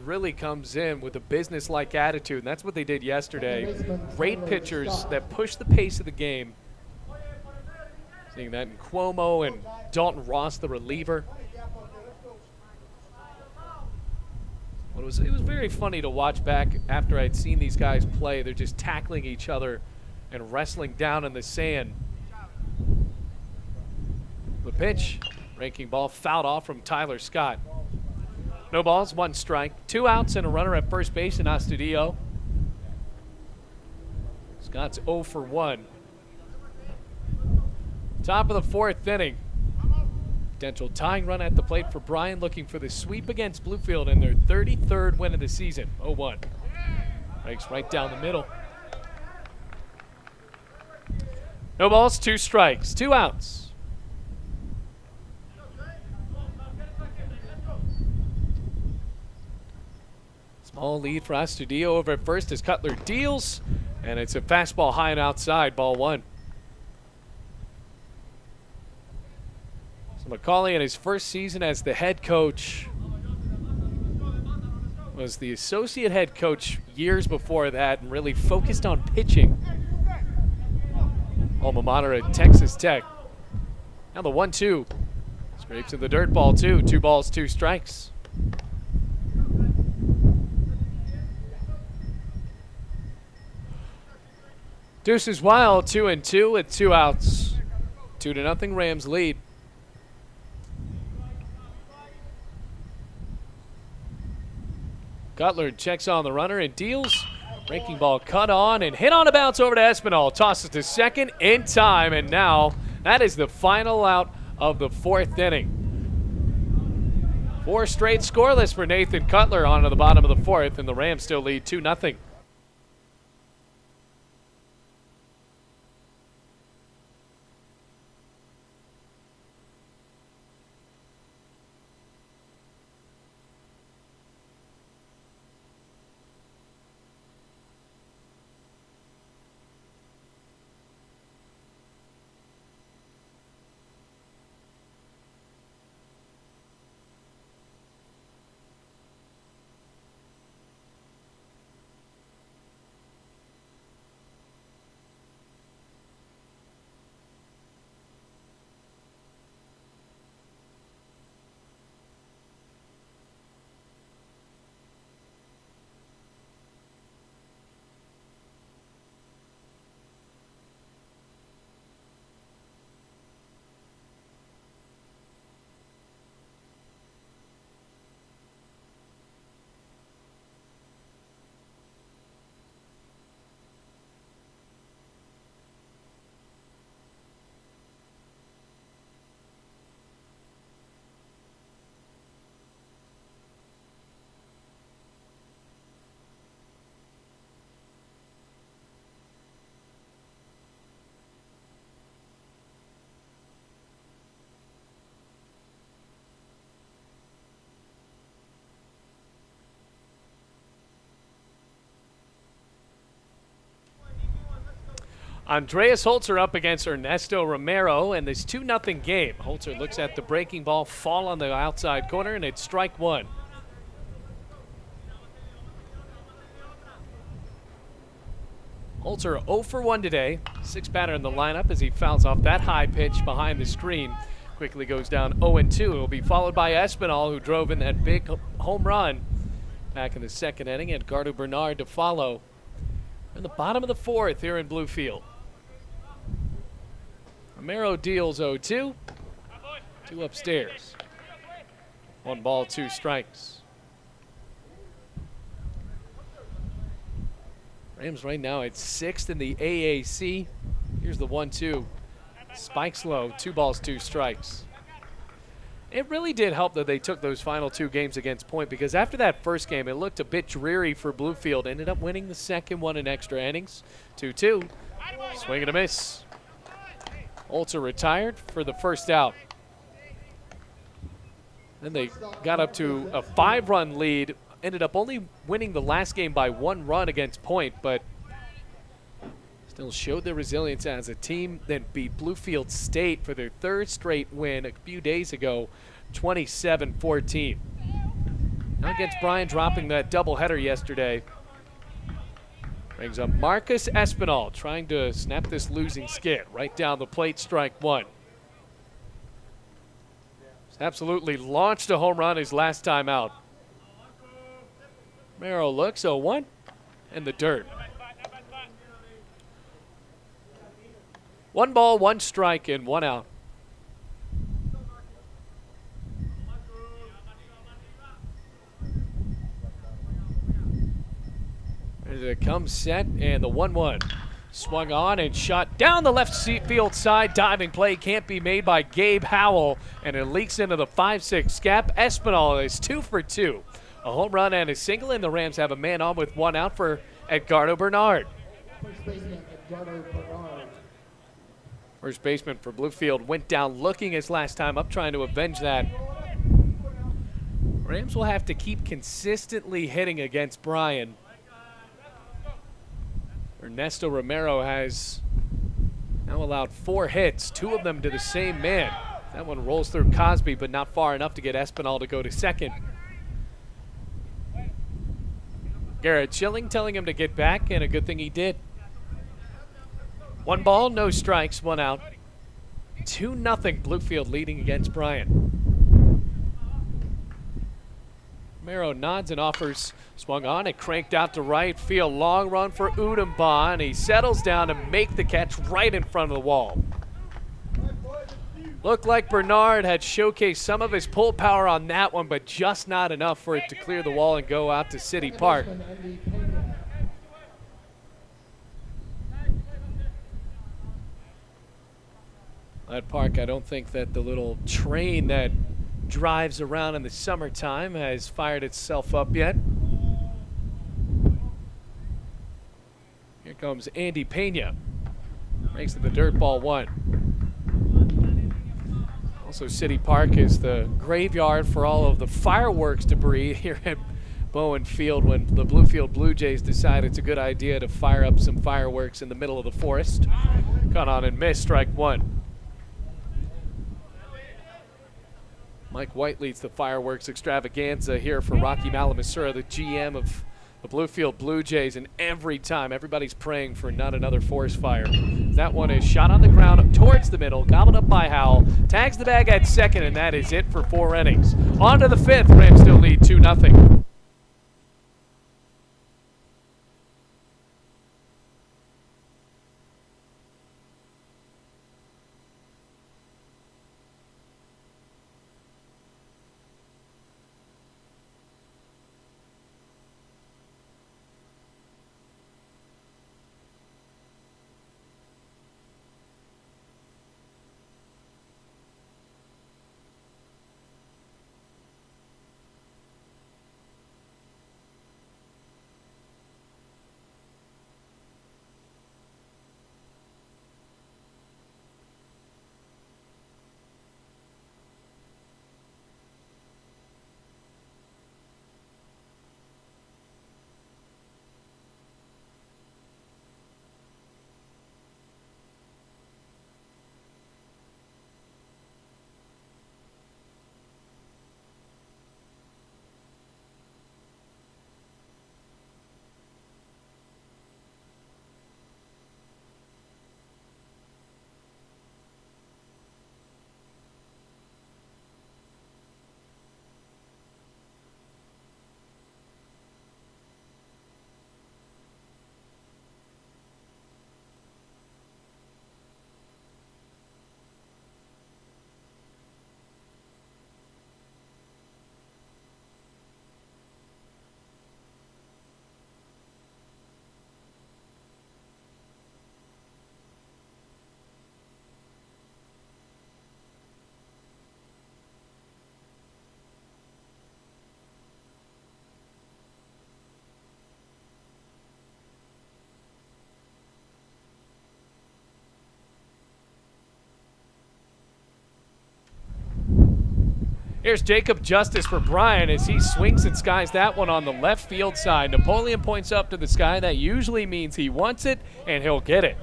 really comes in with a business-like attitude, and that's what they did yesterday. Great pitchers that push the pace of the game. Seeing that in Cuomo and Dalton Ross, the reliever. It was very funny to watch back after I'd seen these guys play. They're just tackling each other and wrestling down in the sand. The pitch, breaking ball fouled off from Tyler Scott. No balls, 1 strike, 2 outs and a runner at first base in Astudillo. Scott's 0 for 1. Top of the 4th inning. Potential tying run at the plate for Bryan, looking for the sweep against Bluefield in their 33rd win of the season. 0-1. Breaks right down the middle. No balls, 2 strikes, 2 outs. Small lead for Astudillo over at first as Cutler deals, and it's a fastball high and outside, ball 1. So McCauley in his first season as the head coach was the associate head coach years before that and really focused on pitching. Alma mater at Texas Tech. Now the 1-2. Scrapes in the dirt, ball 2. 2 balls, 2 strikes. Deuces Wild, 2-2 with 2 outs. 2-0 Rams lead. Cutler checks on the runner and deals. Breaking ball cut on and hit on a bounce over to Espinal. Tosses to second in time, and now that is the final out of the 4th inning. 4 straight scoreless for Nathan Cutler on to the bottom of the 4th, and the Rams still lead 2-0. Andreas Holzer up against Ernesto Romero, and this 2-0 game. Holzer looks at the breaking ball fall on the outside corner, and it's strike one. Holzer 0 for 1 today. Sixth batter in the lineup as he fouls off that high pitch behind the screen. Quickly goes down 0-2. It will be followed by Espinal, who drove in that big home run back in the second inning. Edgardo Bernard to follow. In the bottom of the fourth here in Bluefield. Romero deals 0-2. 2 upstairs. 1 ball, 2 strikes. Rams right now at 6th in the AAC. Here's the 1-2. Spikes low, 2 balls, 2 strikes. It really did help that they took those final 2 games against Point, because after that first game, it looked a bit dreary for Bluefield. Ended up winning the second one in extra innings. 2-2. Swing and a miss. Holzer retired for the first out. Then they got up to a 5-run lead. Ended up only winning the last game by 1 run against Point, but still showed their resilience as a team. Then beat Bluefield State for their 3rd straight win a few days ago, 27-14. Now against Bryan, dropping that doubleheader yesterday. Brings up Marcus Espinal, trying to snap this losing skid. Right down the plate, strike 1. He's absolutely launched a home run his last time out. Romero looks 0-1 in the dirt. 1 ball, 1 strike, and 1 out. As it comes set, and the 1-1. Swung on and shot down the left field side. Diving play can't be made by Gabe Howell, and it leaks into the 5-6 gap. Espinal is 2 for 2. A home run and a single, and the Rams have a man on with 1 out for Edgardo Bernard. First baseman Edgardo Bernard. First baseman for Bluefield went down looking his last time up, trying to avenge that. Rams will have to keep consistently hitting against Bryan. Ernesto Romero has now allowed 4 hits, 2 of them to the same man. That one rolls through Cosby, but not far enough to get Espinal to go to second. Garrett Schilling telling him to get back, and a good thing he did. 1 ball, no strikes, 1 out. 2-0 Bluefield leading against Bryan. Romero nods and offers. Swung on and cranked out to right field. Long run for Udumba, and he settles down to make the catch right in front of the wall. Looked like Bernard had showcased some of his pull power on that one, but just not enough for it to clear the wall and go out to City Park. That park, I don't think that the little train that drives around in the summertime has fired itself up yet. Here comes Andy Pena. Makes it the dirt, ball 1. Also, City Park is the graveyard for all of the fireworks debris here at Bowen Field when the Bluefield Blue Jays decide it's a good idea to fire up some fireworks in the middle of the forest. Caught on and missed, strike 1. Mike White leads the fireworks extravaganza here for Rocky Malamasura, the GM of the Bluefield Blue Jays, and every time everybody's praying for not another forest fire. That one is shot on the ground towards the middle, gobbled up by Howell, tags the bag at second, and that is it for 4 innings. On to the 5th, Rams still lead 2-0. Here's Jacob Justice for Bryan as he swings and skies that one on the left field side. Napoleon points up to the sky. That usually means he wants it, and he'll get it.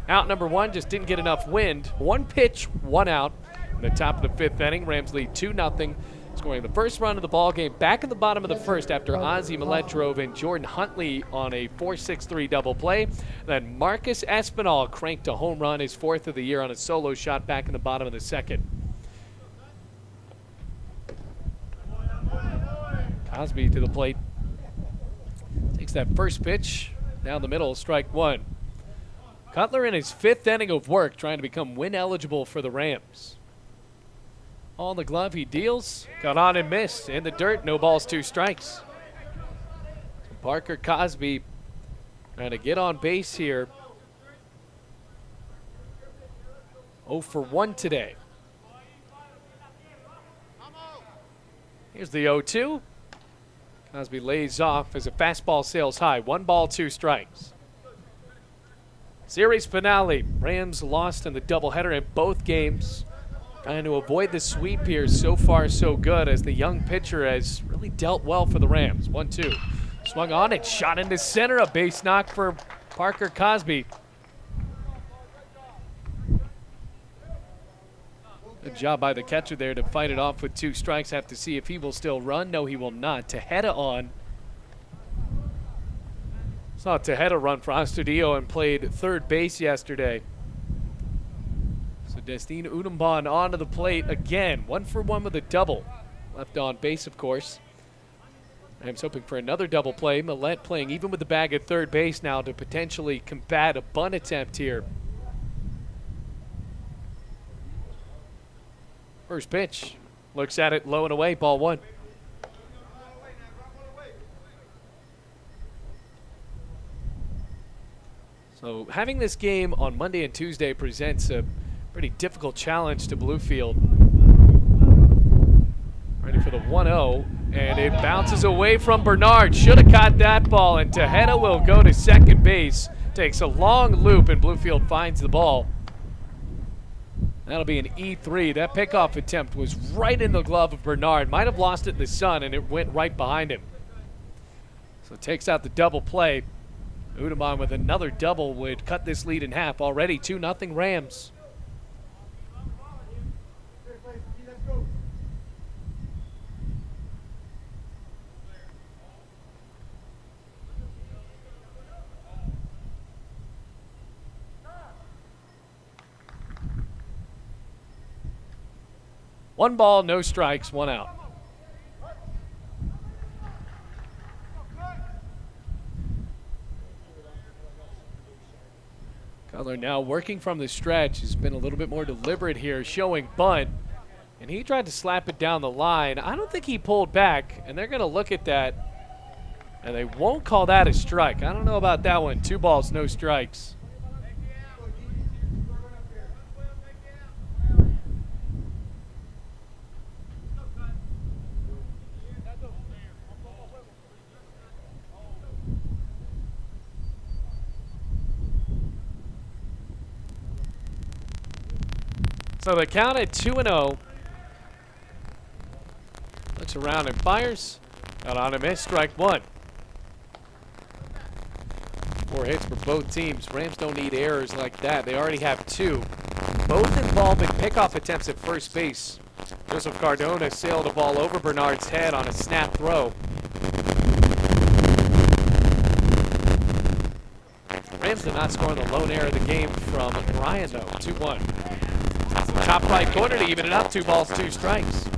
Out number one, just didn't get enough wind. One pitch, one out. In the top of the fifth inning, Rams lead 2-0, scoring the first run of the ball game back in the bottom of the first after Ozzie Millette drove in Jordan Huntley on a 4-6-3 double play. Then Marcus Espinal cranked a home run, his fourth of the year, on a solo shot back in the bottom of the second. Cosby to the plate. Takes that first pitch down the middle, strike one. Cutler in his fifth inning of work trying to become win eligible for the Rams. On the glove, he deals. Got on and missed. In the dirt, no balls, two strikes. So Parker Cosby trying to get on base here. 0 for 1 today. Here's the 0-2. Cosby lays off as a fastball sails high. 1 ball, 2 strikes. Series finale. Rams lost in the doubleheader in both games. Trying to avoid the sweep here. So far, so good, as the young pitcher has really dealt well for the Rams. 1-2. Swung on it, shot into center. A base knock for Parker Cosby. Good job by the catcher there to fight it off with 2 strikes. Have to see if he will still run. No, he will not. Tejeda on. Saw Tejeda run for Astudillo and played third base yesterday. So Destine Udumban onto the plate again. 1 for 1 with a double. Left on base, of course. Rams hoping for another double play. Millette playing even with the bag at third base now to potentially combat a bunt attempt here. First pitch, looks at it, low and away, ball 1. So having this game on Monday and Tuesday presents a pretty difficult challenge to Bluefield. Ready for the 1-0, and it bounces away from Bernard. Should have caught that ball, and Tejeda will go to second base. Takes a long loop, and Bluefield finds the ball. That'll be an E3. That pickoff attempt was right in the glove of Bernard. Might have lost it in the sun, and it went right behind him. So takes out the double play. Udumban with another double would cut this lead in half. Already 2-0 Rams. One ball, no strikes, 1 out. Cutler now working from the stretch. Has been a little bit more deliberate here, showing bunt. And he tried to slap it down the line. I don't think he pulled back, and they're going to look at that, and they won't call that a strike. I don't know about that one. 2 balls, no strikes. So the count at 2-0. Looks around and fires. Got on a miss, strike 1. 4 hits for both teams. Rams don't need errors like that. They already have 2. Both involving pickoff attempts at first base. Joseph Cardona sailed a ball over Bernard's head on a snap throw. Rams did not score the lone error of the game from Bryan, though. 2-1. Top right corner to even it up. 2 balls, 2 strikes.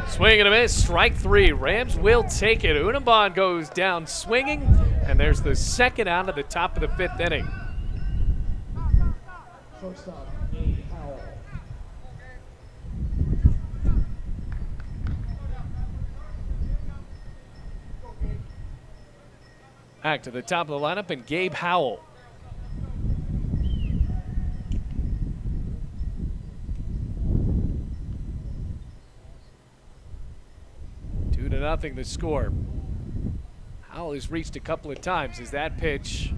Swing and a miss, strike 3. Rams will take it. Udumban goes down swinging, and there's the second out of the top of the 5th inning. Shortstop, Gabe Howell. Back to the top of the lineup, and Gabe Howell. 2-0 the score. Howell has reached a couple of times as that pitch.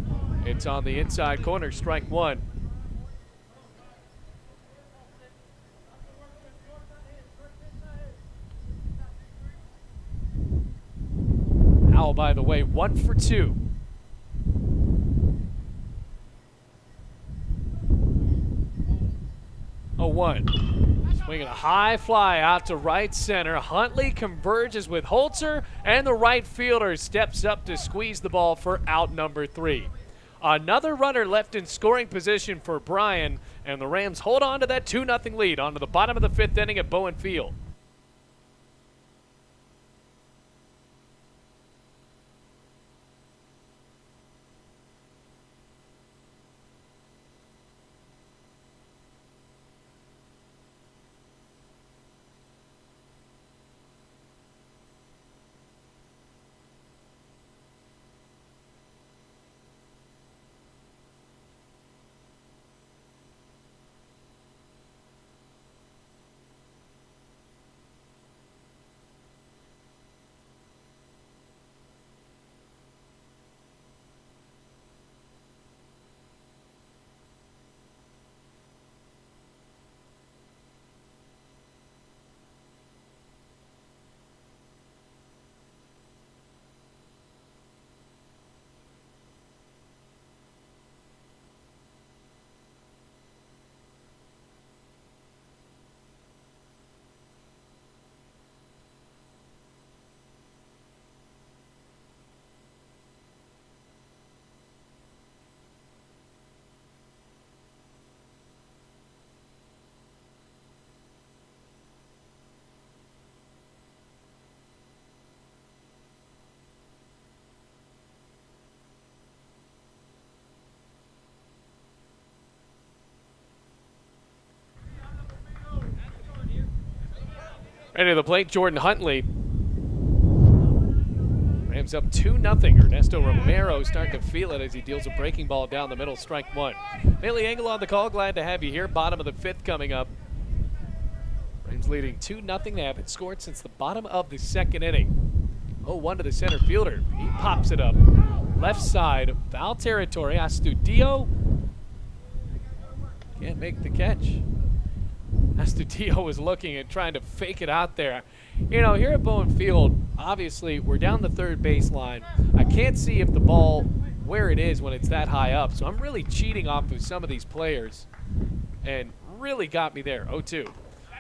It's on the inside corner, strike one. Howell, by the way, 1 for 2. Oh, 1. Swinging a high fly out to right center. Huntley converges with Holzer, and the right fielder steps up to squeeze the ball for out number 3. Another runner left in scoring position for Bryan, and the Rams hold on to that 2-0 lead onto the bottom of the 5th inning at Bowen Field. Ready to the plate, Jordan Huntley. Rams up 2-0. Ernesto Romero starting to feel it as he deals a breaking ball down the middle, strike one. Bailey Engel on the call. Glad to have you here. Bottom of the 5th coming up. Rams leading 2-0. They haven't scored since the bottom of the 2nd inning. 0-1 to the center fielder. He pops it up. Left side, foul territory. Astudillo can't make the catch. Astudillo was looking and trying to fake it out there. You know, here at Bowen Field, obviously, we're down the 3rd baseline. I can't see if the ball, where it is when it's that high up. So I'm really cheating off of some of these players. And really got me there. 0-2.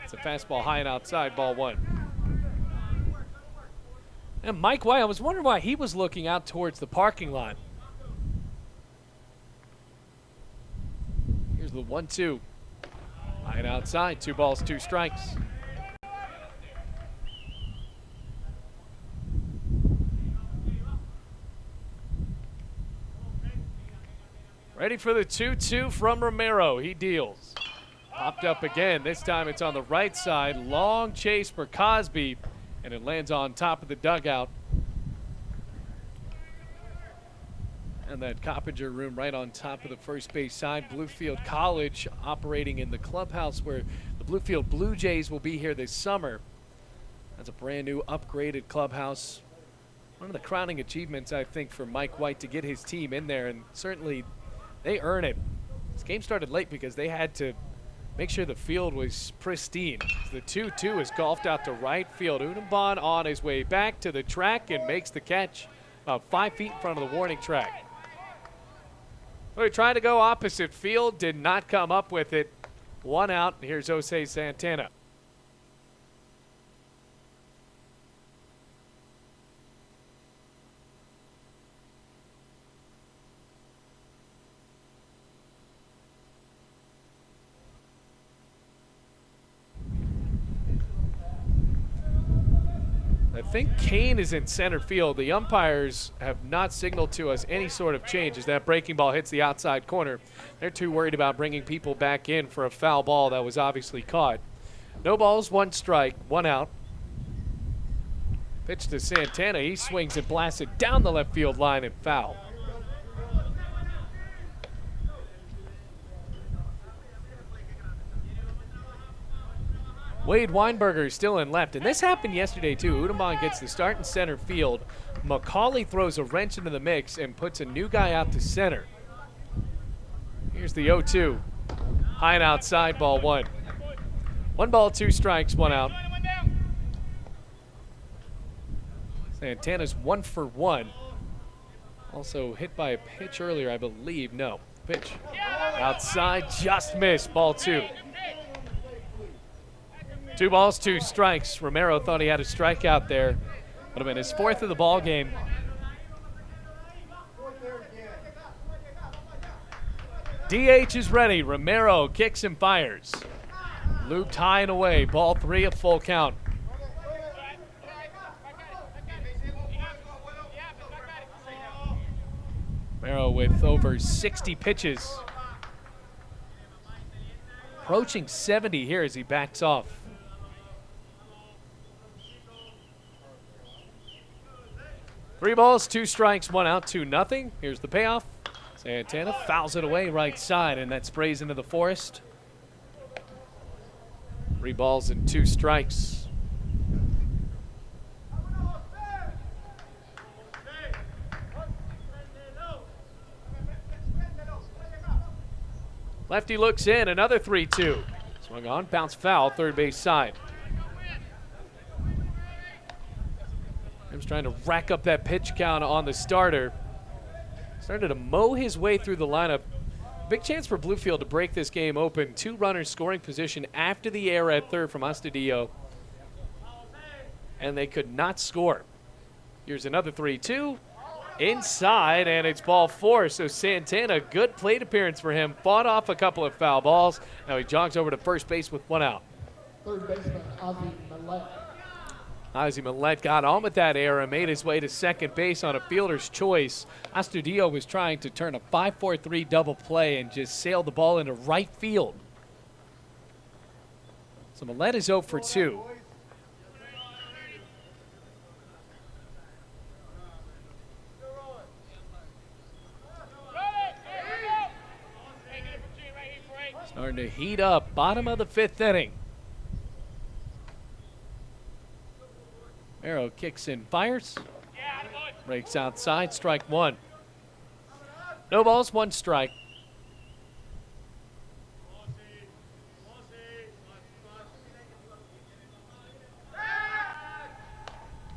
It's a fastball high and outside, ball 1. And Mike White, I was wondering why he was looking out towards the parking lot. Here's the 1-2. High and outside, 2 balls, 2 strikes. Ready for the 2-2 from Romero. He deals. Popped up again. This time it's on the right side. Long chase for Cosby, and it lands on top of the dugout. And that Coppinger room right on top of the first base side. Bluefield College operating in the clubhouse where the Bluefield Blue Jays will be here this summer. That's a brand new upgraded clubhouse. One of the crowning achievements, I think, for Mike White to get his team in there, and certainly they earn it. This game started late because they had to make sure the field was pristine. The 2-2 is golfed out to right field. Unumban on his way back to the track and makes the catch about 5 feet in front of the warning track. So he tried to go opposite field, did not come up with it. 1 out, and here's Jose Santana. I think Kane is in center field. The umpires have not signaled to us any sort of change as that breaking ball hits the outside corner. They're too worried about bringing people back in for a foul ball that was obviously caught. No balls, 1 strike, 1 out. Pitch to Santana. He swings and blasts it down the left field line and foul. Wade Weinberger is still in left, and this happened yesterday too. Udambon gets the start in center field. McCauley throws a wrench into the mix and puts a new guy out to center. Here's the 0-2. High and outside, ball one. 1 ball, 2 strikes, 1 out. Santana's 1 for 1. Also hit by a pitch earlier, I believe. No, pitch. Outside, just missed, ball 2. 2 balls, 2 strikes. Romero thought he had a strikeout there. Would have been his 4th of the ball game. DH is ready. Romero kicks and fires. Looped high and away. Ball 3, a full count. Romero with over 60 pitches. Approaching 70 here as he backs off. Three balls, 2 strikes, 1 out, 2-0. Here's the payoff. Santana fouls it away right side, and that sprays into the forest. 3 balls and 2 strikes. Lefty looks in, another 3-2. Swung on, bounce foul, third base side. He's trying to rack up that pitch count on the starter. Started to mow his way through the lineup. Big chance for Bluefield to break this game open. 2 runners scoring position after the error at third from Astudillo. And they could not score. Here's another 3-2. Inside, and it's ball 4. So Santana, good plate appearance for him. Fought off a couple of foul balls. Now he jogs over to first base with 1 out. Third baseman, Ozzie Millette. Ozzie Millette got on with that error and made his way to second base on a fielder's choice. Astudillo was trying to turn a 5-4-3 double play and just sailed the ball into right field. So Millette is 0 for 2. Starting to heat up, bottom of the 5th inning. Arrow kicks in, fires. Breaks outside, strike 1. No balls, 1 strike.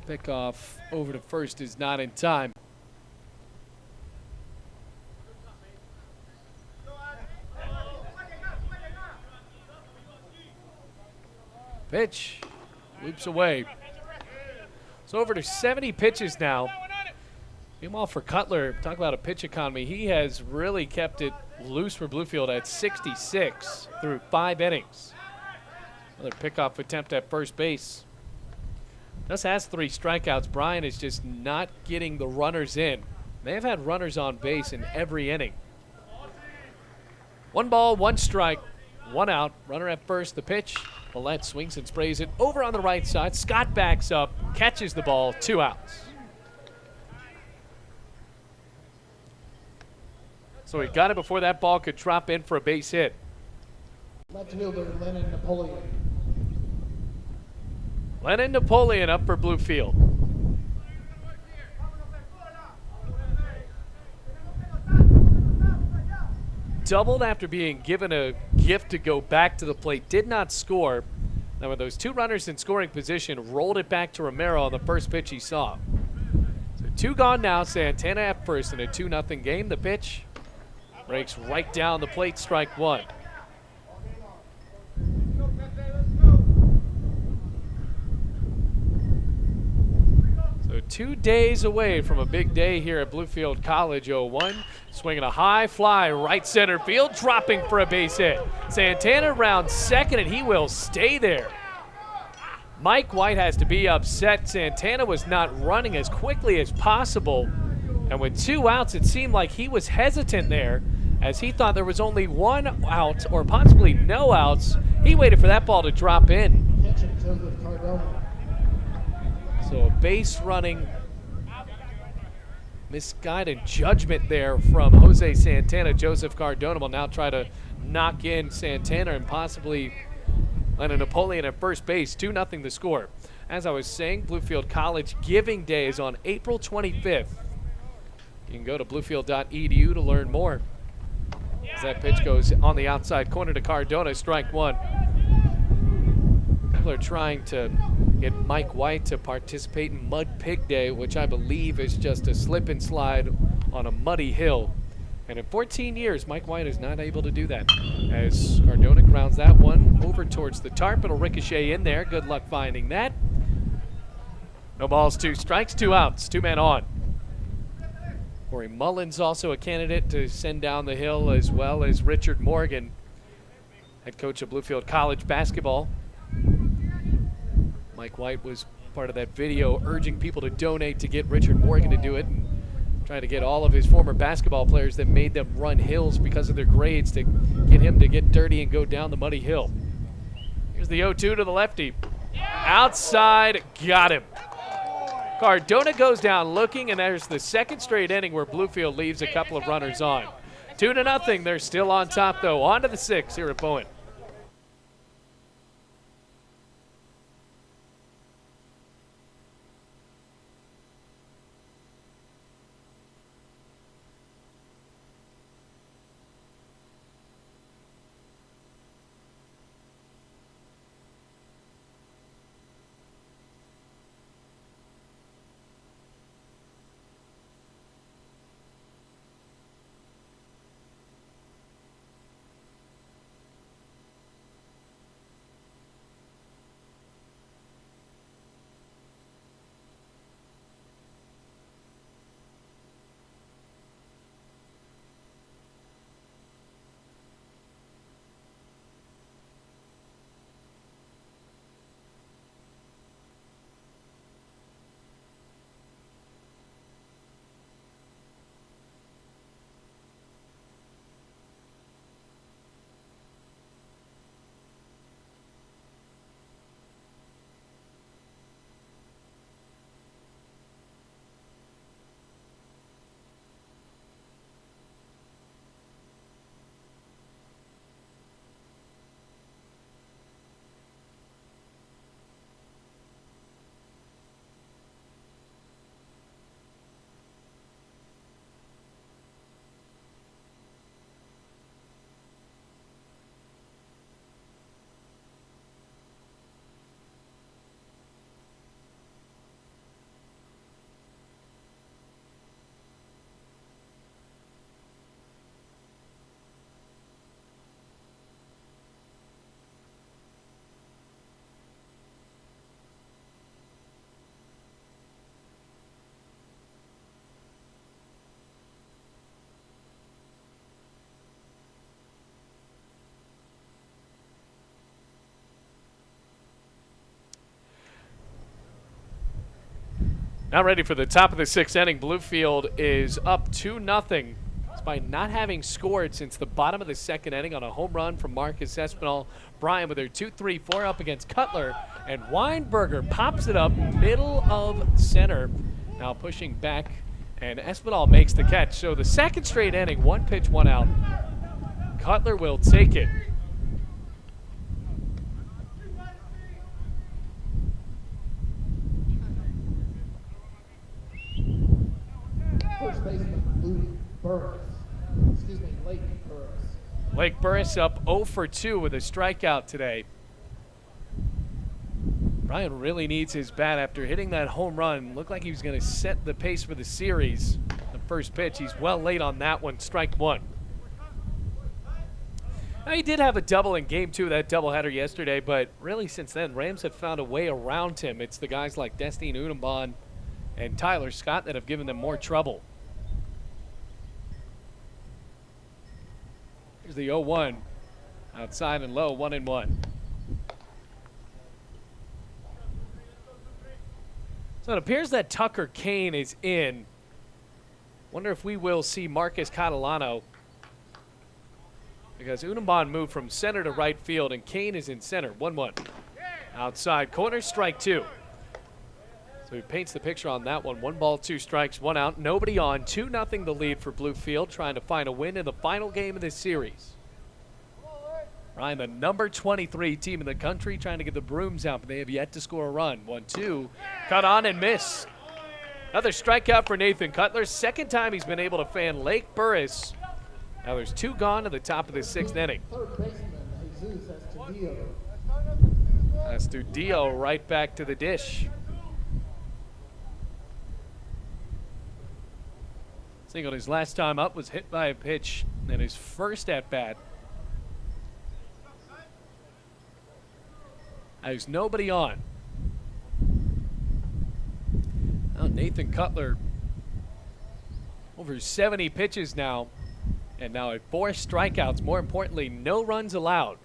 Pickoff over to first is not in time. Pitch, loops away. So over to 70 pitches now. Meanwhile for Cutler, talk about a pitch economy, he has really kept it loose for Bluefield at 66 through 5 innings. Another pickoff attempt at first base. Just has 3 strikeouts. Bryan is just not getting the runners in. They have had runners on base in every inning. 1 ball, 1 strike, 1 out. Runner at first, the pitch. Millette swings and sprays it over on the right side. Scott backs up, catches the ball, 2 outs. So he got it before that ball could drop in for a base hit. Left fielder, Lennon Napoleon. Lennon Napoleon up for Bluefield. Doubled after being given a gift to go back to the plate. Did not score. Now with those 2 runners in scoring position, rolled it back to Romero on the first pitch he saw. So 2 gone now. Santana at first in a 2-0 game. The pitch breaks right down the plate, strike 1. So 2 days away from a big day here at Bluefield College. 0-1, swinging a high fly right center field, dropping for a base hit. Santana rounds second, and he will stay there. Mike White has to be upset. Santana was not running as quickly as possible, and with 2 outs, it seemed like he was hesitant there, as he thought there was only 1 out or possibly no outs. He waited for that ball to drop in. Catching Joseph Cardona. So a base running misguided judgment there from Jose Santana. Joseph Cardona will now try to knock in Santana and possibly Lennon Napoleon at first base, 2-0 the score. As I was saying, Bluefield College Giving Day is on April 25th. You can go to bluefield.edu to learn more. As that pitch goes on the outside corner to Cardona, strike one. People are trying to get Mike White to participate in Mud Pig Day, which I believe is just a slip and slide on a muddy hill. And in 14 years, Mike White is not able to do that. As Cardona grounds that one over towards the tarp, it'll ricochet in there. Good luck finding that. No balls, 2 strikes, 2 outs, 2 men on. Corey Mullins also a candidate to send down the hill, as well as Richard Morgan, head coach of Bluefield College basketball. Mike White was part of that video urging people to donate to get Richard Morgan to do it, and trying to get all of his former basketball players that made them run hills because of their grades to get him to get dirty and go down the muddy hill. Here's the 0-2 to the lefty. Outside, got him. Cardona goes down looking, and there's the second straight inning where Bluefield leaves a couple of runners on. 2-0, they're still on top though. On to the 6th here at Bowen. Now ready for the top of the 6th inning. Bluefield is up 2-0. Despite not having scored since the bottom of the 2nd inning on a home run from Marcus Espinal. Bryan with their 2-3-4 up against Cutler. And Weinberger pops it up middle of center. Now pushing back, and Espinal makes the catch. So the 2nd straight inning, 1 pitch, 1 out. Cutler will take it. First baseman Lake Burris. Lake Burris up 0 for 2 with a strikeout today. Bryan really needs his bat after hitting that home run. Looked like he was going to set the pace for the series. The first pitch, he's well late on that one, strike 1. Now, he did have a double in Game 2 of that doubleheader yesterday, but really since then, Rams have found a way around him. It's the guys like Destiny Unumban and Tyler Scott that have given them more trouble. Here's the 0-1. Outside and low, 1-1. So it appears that Tucker Kane is in. Wonder if we will see Marcus Catalano, because Unumban moved from center to right field and Kane is in center. 1-1. Outside corner, strike 2. So he paints the picture on that one. 1 ball, 2 strikes, 1 out. Nobody on. 2-0 the lead for Bluefield, trying to find a win in the final game of this series. Bryan, the number 23 team in the country, trying to get the brooms out, but they have yet to score a run. 1-2, cut on and miss. Another strikeout for Nathan Cutler. Second time he's been able to fan Lake Burris. Now there's 2 gone to the top of the 6th inning. Third baseman, Jesus Estudillo. Estudillo right back to the dish. Singled his last time up, was hit by a pitch in his first at-bat. There's nobody on. Now Nathan Cutler, over 70 pitches now, and now at 4 strikeouts. More importantly, no runs allowed.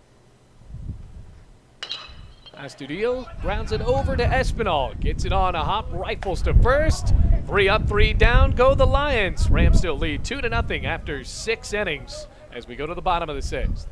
Astudillo grounds it over to Espinal. Gets it on a hop, rifles to first. 3 up, 3 down, go the Lions. Rams still lead 2-0 after 6 innings as we go to the bottom of the 6th.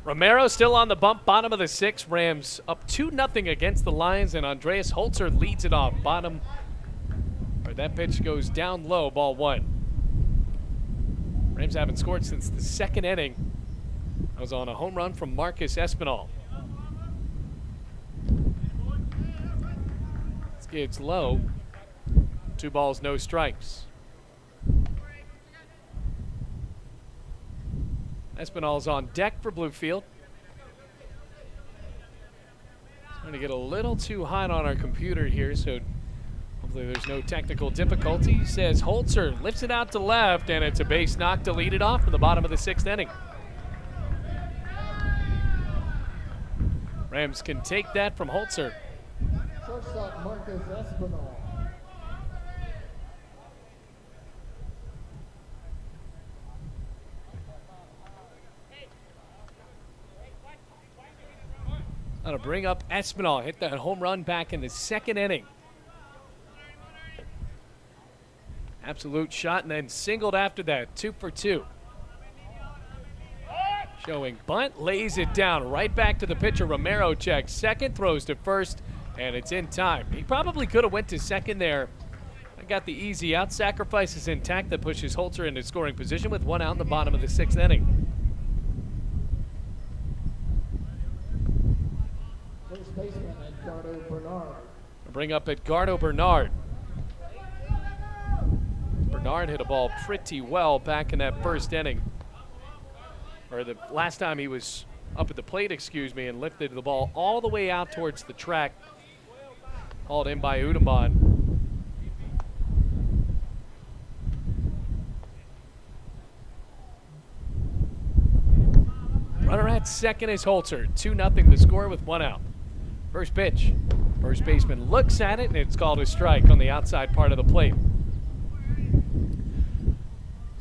Romero still on the bump, bottom of the 6th. Rams up 2-0 against the Lions, and Andreas Holzer leads it off. Bottom, or that pitch goes down low, ball 1. Rams haven't scored since the 2nd inning. That was on a home run from Marcus Espinal. Skids low. 2 balls, no strikes. Espinal's on deck for Bluefield. Trying to get a little too hot on our computer here, so hopefully there's no technical difficulty. Says Holzer lifts it out to left, and it's a base knock to lead it off for the bottom of the 6th inning. Rams can take that from Holzer. Shortstop Marcus Espinal. That'll bring up Espinal. Hit that home run back in the 2nd inning. Absolute shot, and then singled after that. 2 for 2. Showing bunt, lays it down right back to the pitcher. Romero checks second, throws to first, and it's in time. He probably could have went to second there. I got the easy out. Sacrifice is intact. That pushes Holzer into scoring position with 1 out in the bottom of the 6th inning. First baseman Edgardo Bernard. Bring up Edgardo Bernard. Bernard hit a ball pretty well back in that 1st inning. Or the last time he was up at the plate, and lifted the ball all the way out towards the track. Hauled in by Udemban. Runner at second is Holzer. 2-0 the score with 1 out. First pitch. First baseman looks at it, and it's called a strike on the outside part of the plate.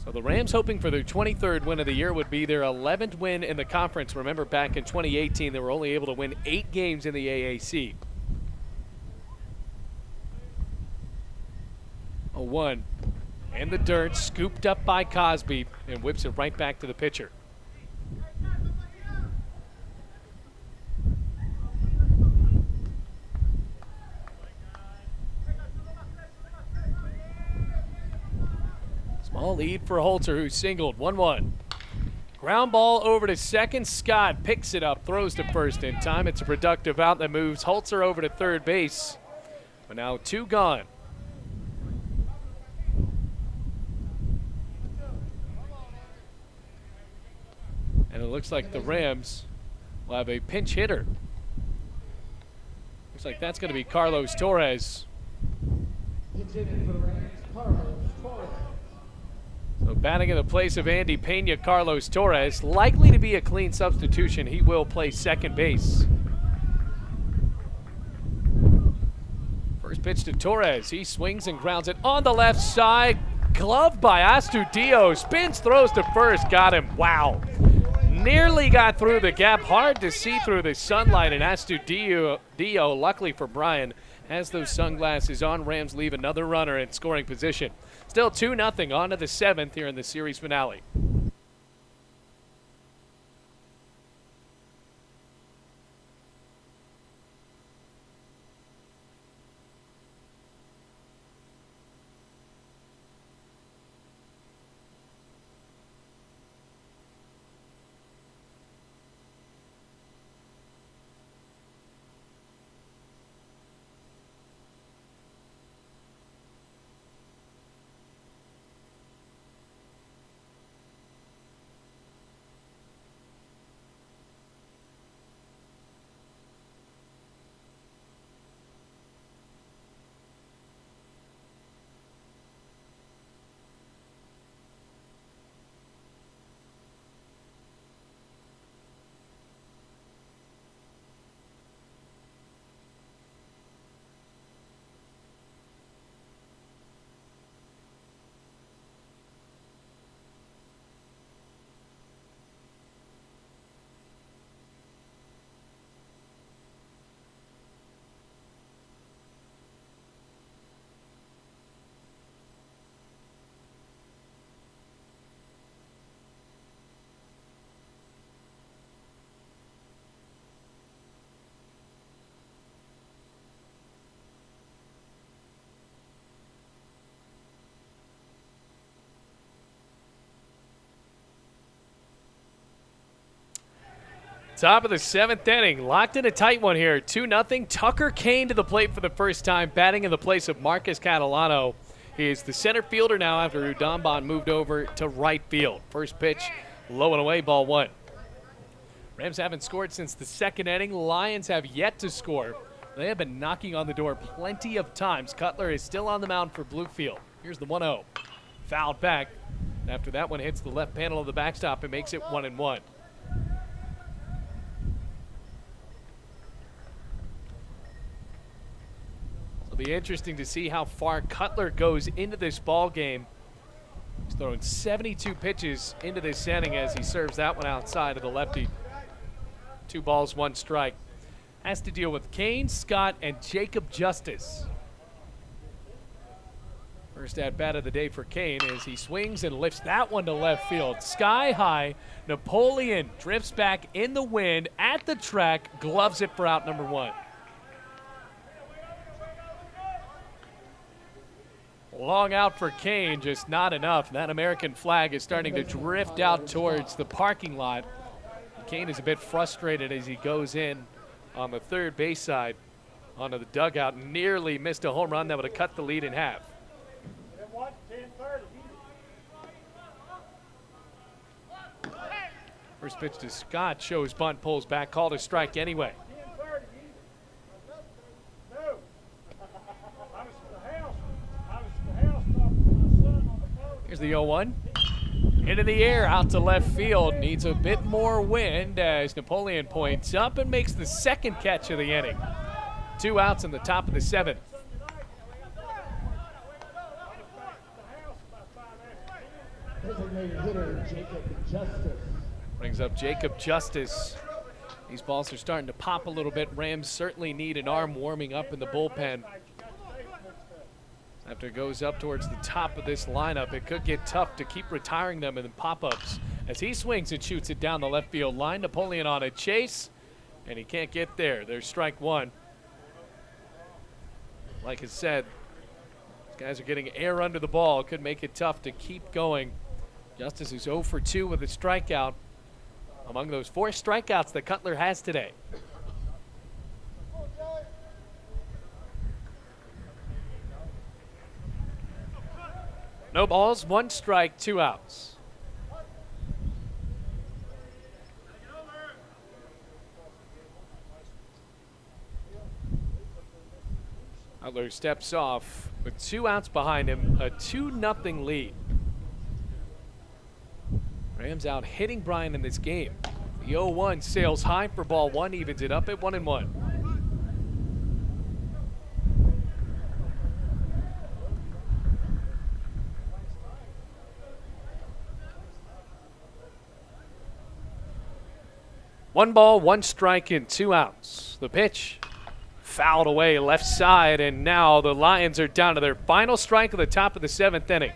So the Rams, hoping for their 23rd win of the year, would be their 11th win in the conference. Remember, back in 2018, they were only able to win 8 games in the AAC. 0-1. In the dirt, scooped up by Cosby, and whips it right back to the pitcher. Small lead for Holzer, who singled. 1-1. Ground ball over to second. Scott picks it up, throws to first in time. It's a productive out that moves Holzer over to third base. But now 2 gone. And it looks like the Rams will have a pinch hitter. Looks like that's going to be Carlos Torres. Pinch hitting for the Rams, Carlos Torres. So batting in the place of Andy Pena, Carlos Torres. Likely to be a clean substitution. He will play second base. First pitch to Torres. He swings and grounds it on the left side. Gloved by Astudillo. Spins, throws to first. Got him. Wow. Nearly got through the gap. Hard to see through the sunlight. And Astudillo, luckily for Bryan, has those sunglasses on. Rams leave another runner in scoring position. Still 2-0 on to the 7th here in the series finale. Top of the 7th inning, locked in a tight one here, 2-0. Tucker Kane to the plate for the first time, batting in the place of Marcus Catalano. He is the center fielder now after Udambon moved over to right field. First pitch, low and away, ball 1. Rams haven't scored since the 2nd inning. Lions have yet to score. They have been knocking on the door plenty of times. Cutler is still on the mound for Bluefield. Here's the 1-0. Fouled back. After that one hits the left panel of the backstop, it makes it 1-1. It'll be interesting to see how far Cutler goes into this ball game. He's thrown 72 pitches into this inning as he serves that one outside of the lefty. 2 balls, 1 strike. Has to deal with Kane, Scott, and Jacob Justice. First at bat of the day for Kane as he swings and lifts that one to left field. Sky high. Napoleon drifts back in the wind at the track, gloves it for out number 1. Long out for Kane, just not enough. That American flag is starting to drift out towards the parking lot. Kane is a bit frustrated as he goes in on the third base side onto the dugout. Nearly missed a home run that would have cut the lead in half. First pitch to Scott, shows bunt, pulls back, called a strike anyway. Here's the 0-1. Into the air, out to left field. Needs a bit more wind as Napoleon points up and makes the second catch of the inning. 2 outs in the top of the 7th. Designated hitter Jacob Justice. Brings up Jacob Justice. These balls are starting to pop a little bit. Rams certainly need an arm warming up in the bullpen. After it goes up towards the top of this lineup, it could get tough to keep retiring them in the pop-ups. As he swings and shoots it down the left field line, Napoleon on a chase, and he can't get there. There's strike one. Like I said, these guys are getting air under the ball. It could make it tough to keep going. Justice is 0 for 2 with a strikeout among those 4 strikeouts that Cutler has today. No balls, 1 strike, 2 outs. Cutler steps off with 2 outs behind him, a 2-0 lead. Rams out hitting Bryan in this game. The 0-1 sails high for ball 1, evens it up at 1-1. One ball, 1 strike, and 2 outs. The pitch fouled away left side, and now the Lions are down to their final strike at the top of the 7th inning.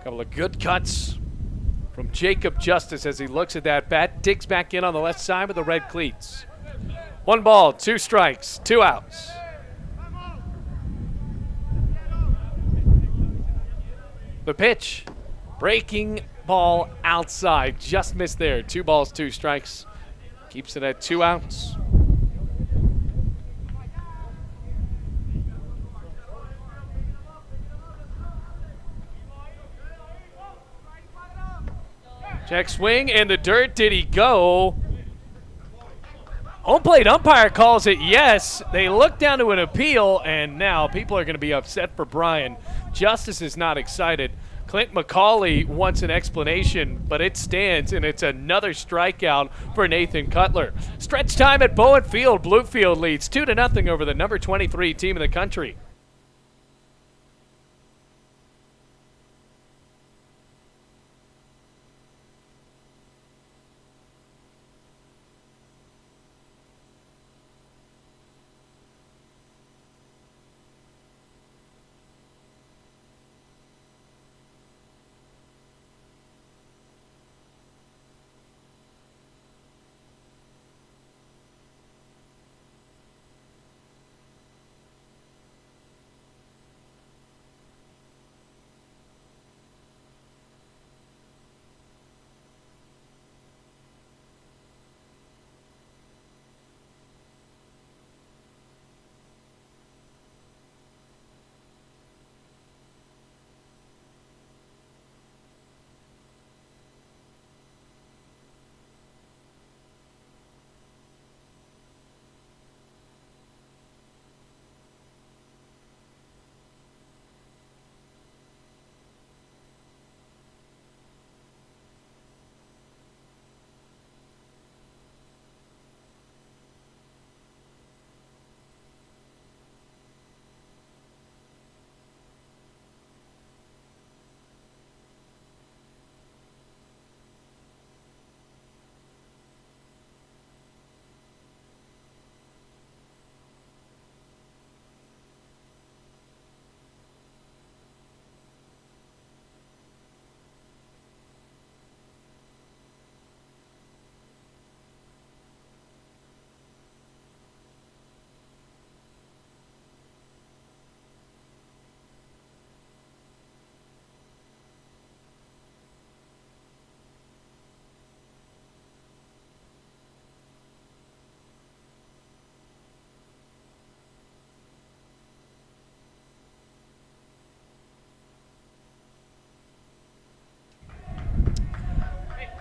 Couple of good cuts from Jacob Justice as he looks at that bat, digs back in on the left side with the red cleats. 1 ball, 2 strikes, 2 outs. The pitch, breaking ball outside, just missed there. 2 balls, 2 strikes. Keeps it at 2 outs. Check swing in the dirt. Did he go? Home plate umpire calls it yes. They look down to an appeal, and now people are going to be upset for Bryan. Justice is not excited. Clint McCauley wants an explanation, but it stands, and it's another strikeout for Nathan Cutler. Stretch time at Bowen Field. Bluefield leads 2-0 over the number 23 team in the country.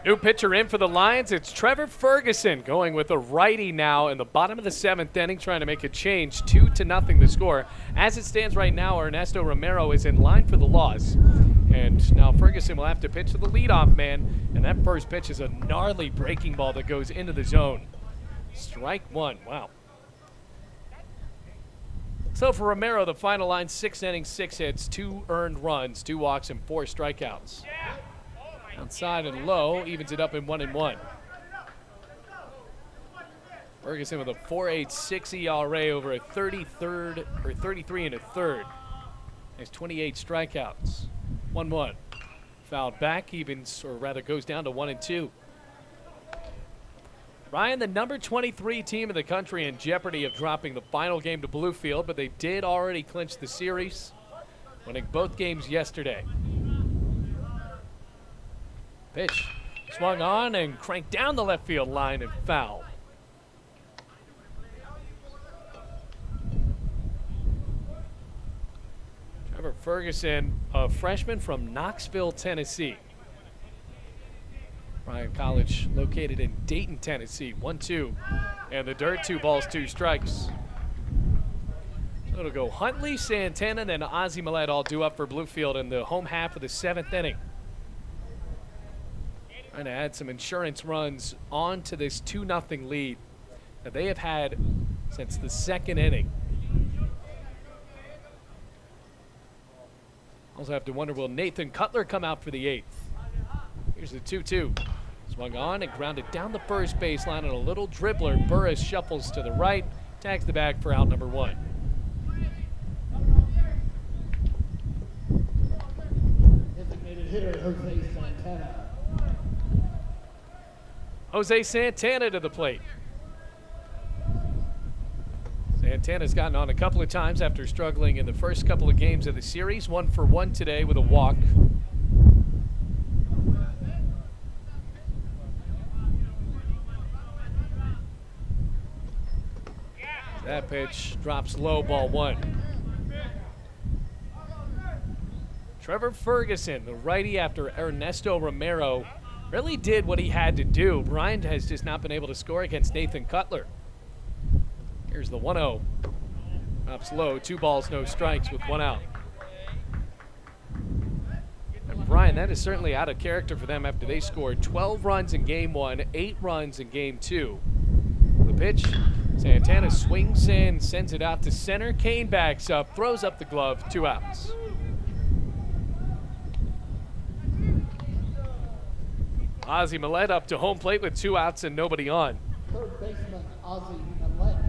New pitcher in for the Lions. It's Trevor Ferguson going with a righty now in the bottom of the 7th inning, trying to make a change. 2-0 the score. As it stands right now, Ernesto Romero is in line for the loss. And now Ferguson will have to pitch to the leadoff man. And that first pitch is a gnarly breaking ball that goes into the zone. Strike 1. Wow. Looks So for Romero, the final line, 6 innings, 6 hits, 2 earned runs, 2 walks, and 4 strikeouts. Outside and low, evens it up in 1-1. Ferguson with a 4.86 ERA over a 33 1/3. Has 28 strikeouts. 1-1. Fouled back, evens, or rather goes down to 1-2. Bryan, the number 23 team in the country, in jeopardy of dropping the final game to Bluefield, but they did already clinch the series, winning both games yesterday. Pitch swung on and cranked down the left field line and foul. Trevor Ferguson, a freshman from Knoxville, Tennessee. Bryan College located in Dayton, Tennessee. 1-2. And the dirt, 2 balls, 2 strikes. So it'll go Huntley, Santana, and then Ozzie Millette all due up for Bluefield in the home half of the 7th inning. Trying to add some insurance runs onto this 2-0 lead that they have had since the 2nd inning. Also have to wonder, will Nathan Cutler come out for the 8th? Here's the 2-2. Swung on and grounded down the first baseline on a little dribbler. Burris shuffles to the right, tags the bag for out number 1. Designated hitter Jose Santana. Jose Santana to the plate. Santana's gotten on a couple of times after struggling in the first couple of games of the series. 1 for 1 today with a walk. That pitch drops low, ball 1. Trevor Ferguson, the righty after Ernesto Romero, really did what he had to do. Bryan has just not been able to score against Nathan Cutler. Here's the 1-0. Drops low, 2 balls, no strikes with 1 out. And Bryan, that is certainly out of character for them after they scored 12 runs in game 1, 8 runs in game 2. The pitch, Santana swings in, sends it out to center. Kane backs up, throws up the glove, 2 outs. Ozzie Millette up to home plate with 2 outs and nobody on. Third baseman Ozzie Millette.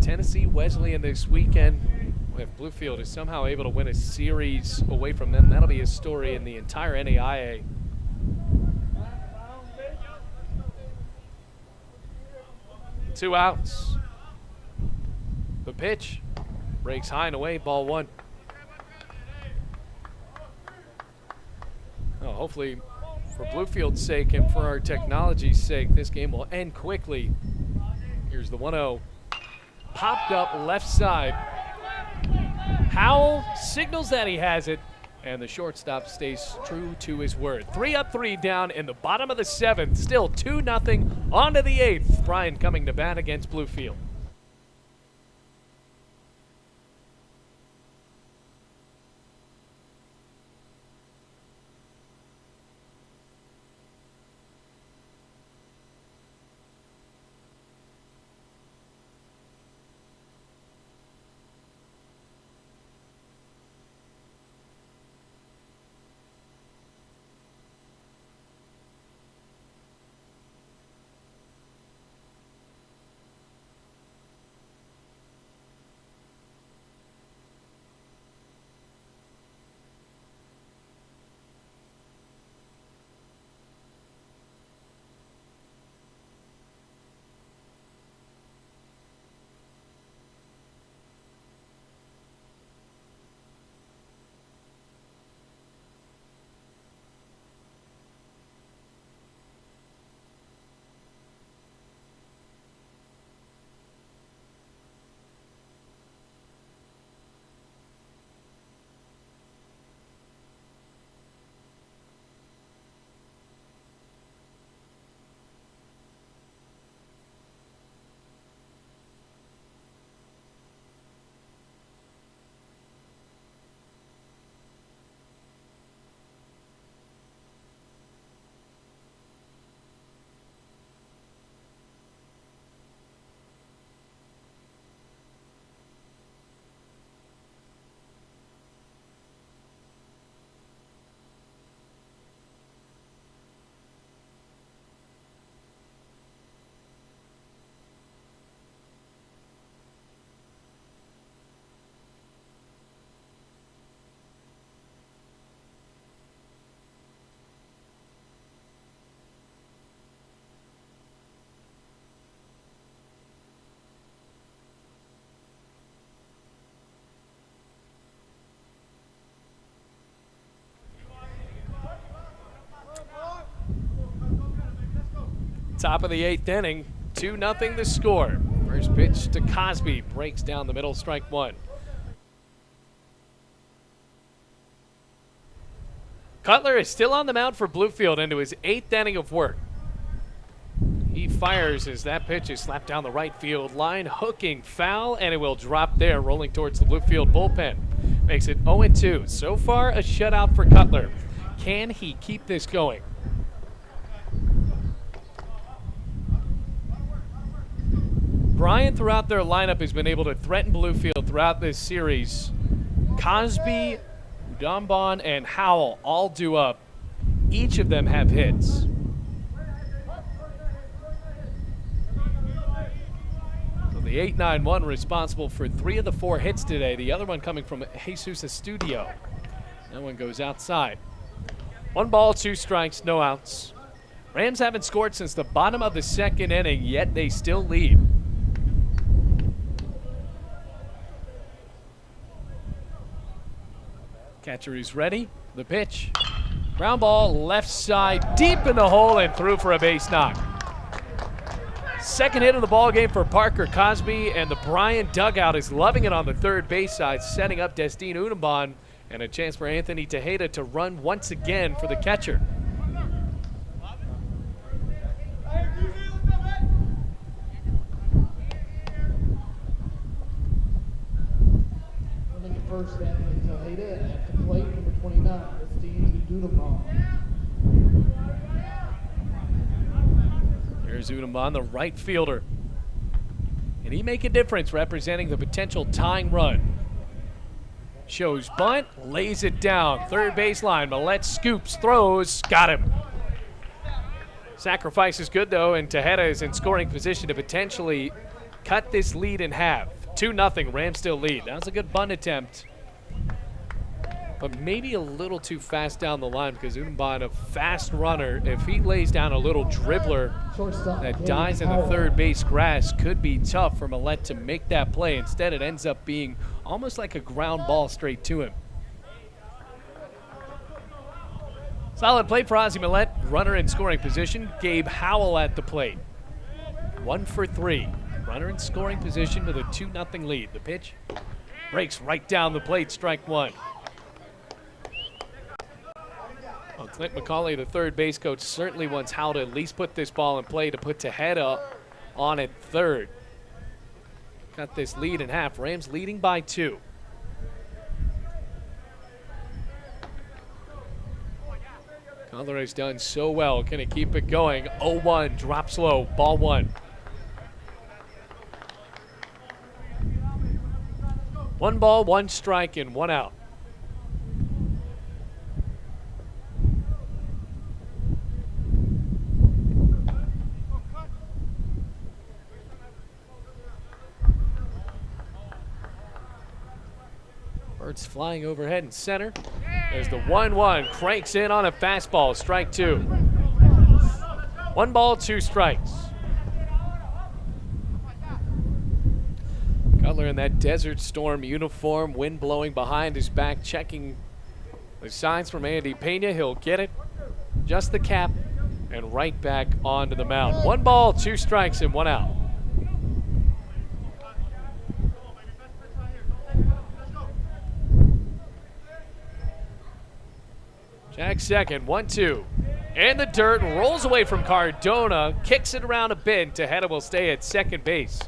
Tennessee Wesleyan this weekend. If Bluefield is somehow able to win a series away from them, that'll be a story in the entire NAIA. Two outs. The pitch breaks high and away, ball 1. Oh, hopefully, for Bluefield's sake and for our technology's sake, this game will end quickly. Here's the 1-0. Popped up left side. Howell signals that he has it, and the shortstop stays true to his word. 3 up, 3 down in the bottom of the 7th. Still 2-0 on to the 8th. Bryan coming to bat against Bluefield. Top of the 8th inning, 2-0 the score. First pitch to Cosby, breaks down the middle, strike one. Cutler is still on the mound for Bluefield into his 8th inning of work. He fires as that pitch is slapped down the right field line, hooking foul, and it will drop there, rolling towards the Bluefield bullpen. Makes it 0-2. So far, a shutout for Cutler. Can he keep this going? Bryan, throughout their lineup, has been able to threaten Bluefield throughout this series. Cosby, Udambon, and Howell all due up. Each of them have hits. So the 8-9-1 responsible for 3 of the 4 hits today. The other one coming from Jesus Estudio. That one goes outside. 1 ball, 2 strikes, no outs. Rams haven't scored since the bottom of the 2nd inning, yet they still lead. Catcher is ready. The pitch. Ground ball, left side, deep in the hole and through for a base knock. Second hit of the ball game for Parker Cosby, and the Bryan dugout is loving it on the third base side, setting up Destine Udambon, and a chance for Anthony Tejeda to run once again for the catcher. Running at first, Anthony Tejeda at the plate, number 29, Destine Udambon. Here's Udambon, the right fielder. And he make a difference representing the potential tying run. Shows bunt, lays it down. Third baseline, Millette scoops, throws, got him. Sacrifice is good though, and Tejeda is in scoring position to potentially cut this lead in half. 2-0, Rams still lead. That was a good bunt attempt, but maybe a little too fast down the line because Udambon, a fast runner, if he lays down a little dribbler that dies in the third base grass, could be tough for Millette to make that play. Instead, it ends up being almost like a ground ball straight to him. Solid play for Ozzie Millette. Runner in scoring position. Gabe Howell at the plate. 1 for 3. Runner in scoring position with a 2-0 lead. The pitch breaks right down the plate, strike one. Well, Clint McCauley, the third base coach, certainly wants Howell to at least put this ball in play to put Tejeda on at third. Got this lead in half. Rams leading by 2. Cutler has done so well. Can he keep it going? 0-1, drops low, ball 1. 1 ball, 1 strike, and 1 out. Birds flying overhead in center. There's the 1-1, cranks in on a fastball, strike 2. 1 ball, 2 strikes. Cutler in that Desert Storm uniform, wind blowing behind his back, checking the signs from Andy Pena. He'll get it, just the cap, and right back onto the mound. 1 ball, 2 strikes, and 1 out. Jack second, 1-2. And the dirt, rolls away from Cardona, kicks it around a bend. Tejeda will stay at second base.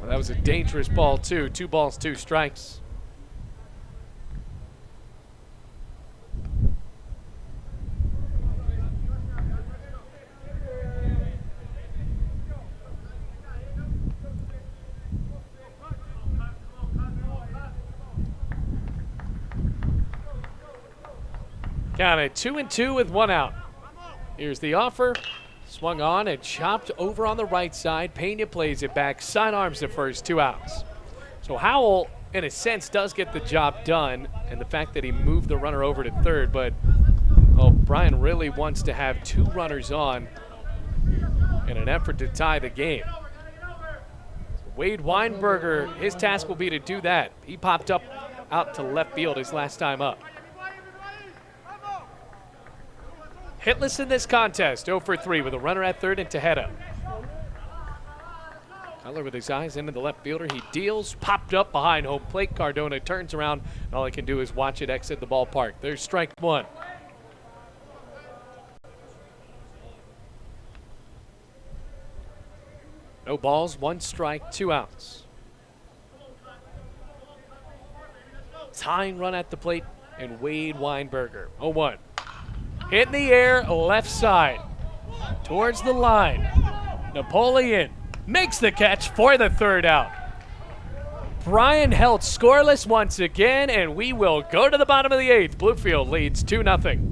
Well, that was a dangerous ball, too. 2 balls, 2 strikes. Counted 2-2 with 1 out. Here's the offer. Swung on and chopped over on the right side. Pena plays it back, sidearms the first, 2 outs. So Howell, in a sense, does get the job done, and the fact that he moved the runner over to third, but Bryan really wants to have 2 runners on in an effort to tie the game. Wade Weinberger, his task will be to do that. He popped up out to left field his last time up. Hitless in this contest, 0 for 3 with a runner at third and Tejeda. Cutler with his eyes into the left fielder. He deals, popped up behind home plate. Cardona turns around, and all he can do is watch it exit the ballpark. There's strike one. No balls, 1 strike, 2 outs. Tying run at the plate, and Wade Weinberger, 0-1. Hit in the air, left side, towards the line. Napoleon makes the catch for the third out. Bryan held scoreless once again, and we will go to the bottom of the 8th. Bluefield leads 2-0.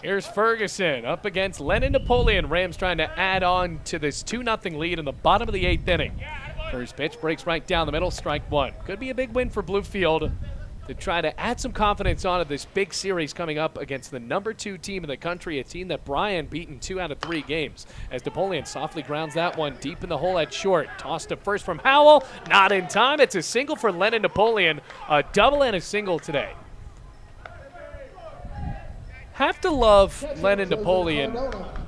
Here's Ferguson up against Lennon Napoleon. Rams trying to add on to this 2-0 lead in the bottom of the 8th inning. First pitch breaks right down the middle, strike one. Could be a big win for Bluefield to try to add some confidence onto this big series coming up against the number 2 team in the country, a team that Bryan beat in 2 out of 3 games. As Napoleon softly grounds that one deep in the hole at short. Tossed to first from Howell, not in time. It's a single for Lennon Napoleon, a double and a single today. Have to love Lennon Napoleon.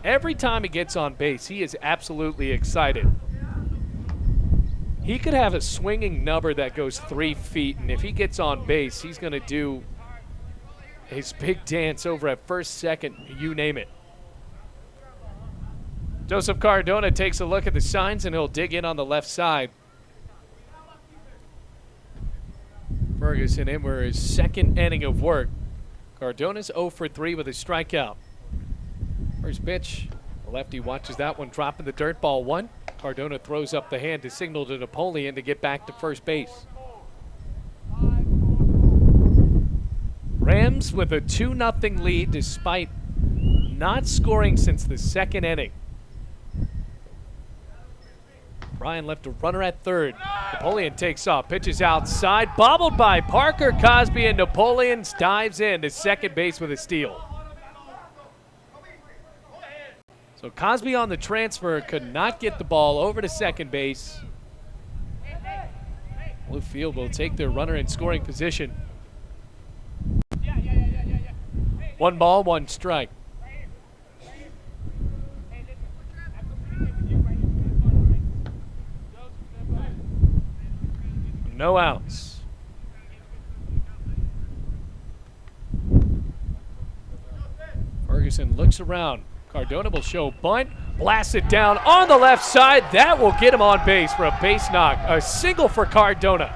Every time he gets on base, he is absolutely excited. He could have a swinging number that goes 3 feet, and if he gets on base, he's going to do his big dance over at first, second, you name it. Joseph Cardona takes a look at the signs, and he'll dig in on the left side. Ferguson in for his second inning of work. Cardona's 0 for 3 with a strikeout. First pitch, the lefty watches that one drop in the dirt, ball 1. Cardona throws up the hand to signal to Napoleon to get back to first base. Rams with a 2-0 lead despite not scoring since the second inning. Bryan left a runner at third. Napoleon takes off, pitches outside, bobbled by Parker Cosby, and Napoleon dives in to second base with a steal. So Cosby on the transfer could not get the ball over to second base. Bluefield will take their runner in scoring position. 1 ball, 1 strike. No outs. Ferguson looks around. Cardona will show bunt, blast it down on the left side. That will get him on base for a base knock. A single for Cardona.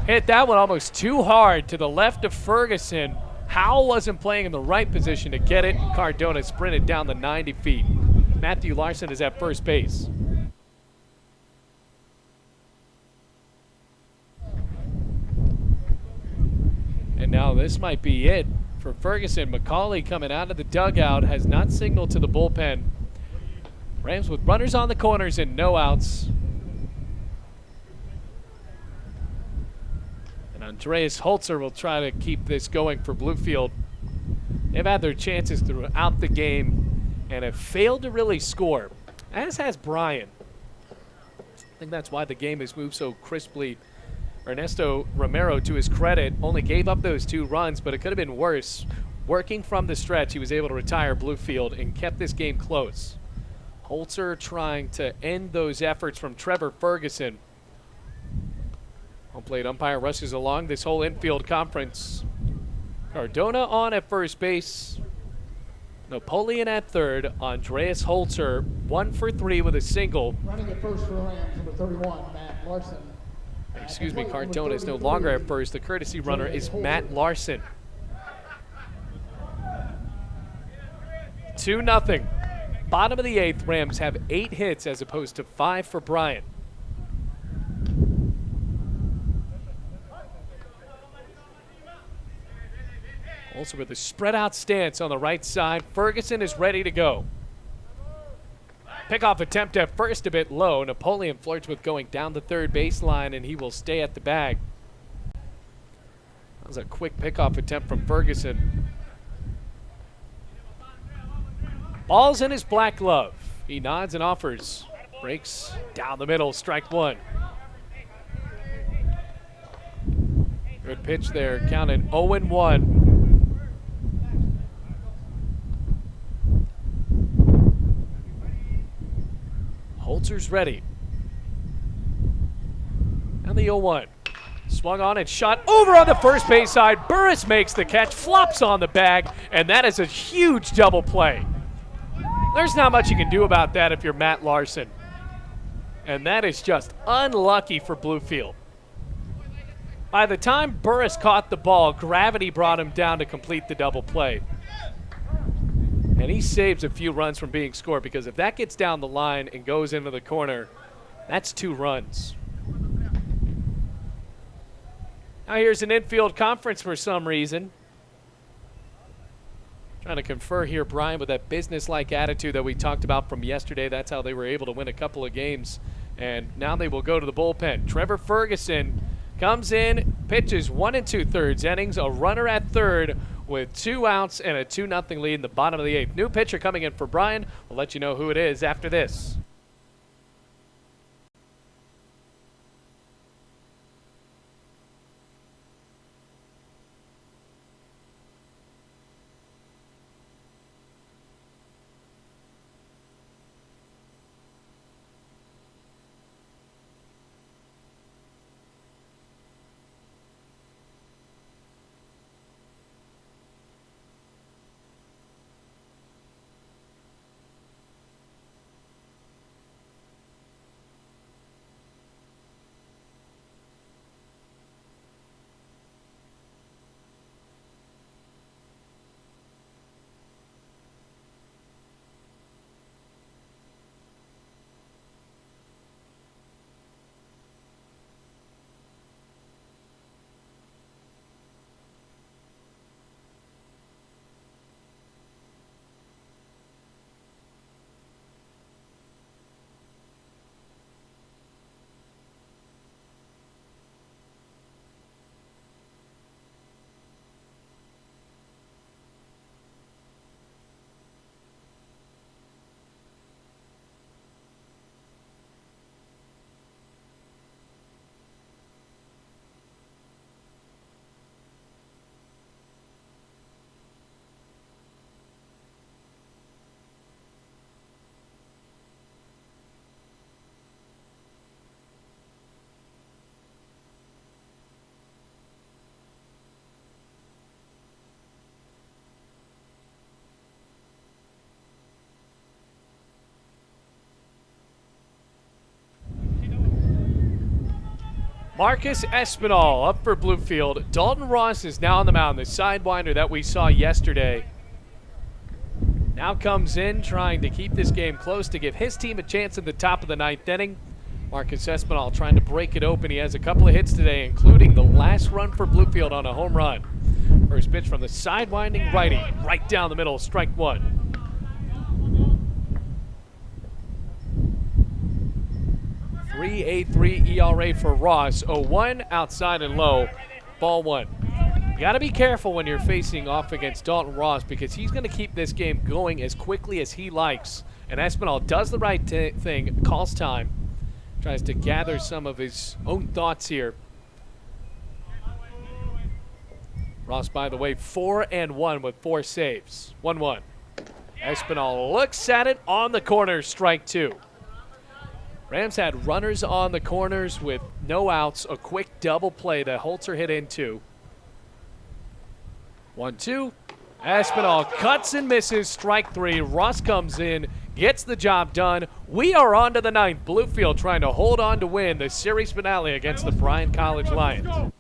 Hit that one almost too hard to the left of Ferguson. Howell wasn't playing in the right position to get it, and Cardona sprinted down the 90 feet. Matthew Larson is at first base. And now this might be it for Ferguson. McCauley coming out of the dugout has not signaled to the bullpen. Rams with runners on the corners and no outs. Andreas Holzer will try to keep this going for Bluefield. They've had their chances throughout the game and have failed to really score, as has Bryan. I think that's why the game has moved so crisply. Ernesto Romero, to his credit, only gave up those 2 runs, but it could have been worse. Working from the stretch, he was able to retire Bluefield and kept this game close. Holzer trying to end those efforts from Trevor Ferguson. Home plate umpire rushes along this whole infield conference. Cardona on at first base. Napoleon at third. Andreas Holzer 1 for 3 with a single. Running at first for Rams, number 31, Matt Larson. Excuse me, Cardona is no longer at first. The courtesy runner is Matt Larson. 2-0. Bottom of the 8th, Rams have 8 hits as opposed to 5 for Bryan. Also with a spread out stance on the right side, Ferguson is ready to go. Pickoff attempt at first a bit low. Napoleon flirts with going down the third baseline, and he will stay at the bag. That was a quick pickoff attempt from Ferguson. Ball's in his black glove. He nods and offers. Breaks down the middle, strike 1. Good pitch there, counted 0-1. Holzer's ready. And the 0-1. Swung on and shot over on the first base side. Burris makes the catch, flops on the bag, and that is a huge double play. There's not much you can do about that if you're Matt Larson. And that is just unlucky for Bluefield. By the time Burris caught the ball, gravity brought him down to complete the double play. And he saves a few runs from being scored, because if that gets down the line and goes into the corner, that's 2 runs. Now here's an infield conference for some reason. Trying to confer here, Bryan, with that business-like attitude that we talked about from yesterday. That's how they were able to win a couple of games. And now they will go to the bullpen. Trevor Ferguson comes in, pitches 1 2/3 innings, a runner at third with 2 outs and a 2-0 lead in the bottom of the 8th. New pitcher coming in for Bryan. We'll let you know who it is after this. Marcus Espinal up for Bluefield. Dalton Ross is now on the mound, the sidewinder that we saw yesterday. Now comes in trying to keep this game close to give his team a chance at the top of the 9th inning. Marcus Espinal trying to break it open. He has a couple of hits today, including the last run for Bluefield on a home run. First pitch from the sidewinding righty, right down the middle, strike 1. .383 ERA for Ross. 0-1 outside and low. ball one. You got to be careful when you're facing off against Dalton Ross because he's going to keep this game going as quickly as he likes. And Espinal does the right thing, calls time, tries to gather some of his own thoughts here. Ross, by the way, 4-1 with 4 saves. 1-1. Espinal looks at it on the corner, strike 2. Rams had runners on the corners with no outs, a quick double play that Holzer hit into. 1-2. Espinal cuts and misses, strike 3. Ross comes in, gets the job done. We are on to the 9th. Bluefield trying to hold on to win the series finale against the Bryan College Lions.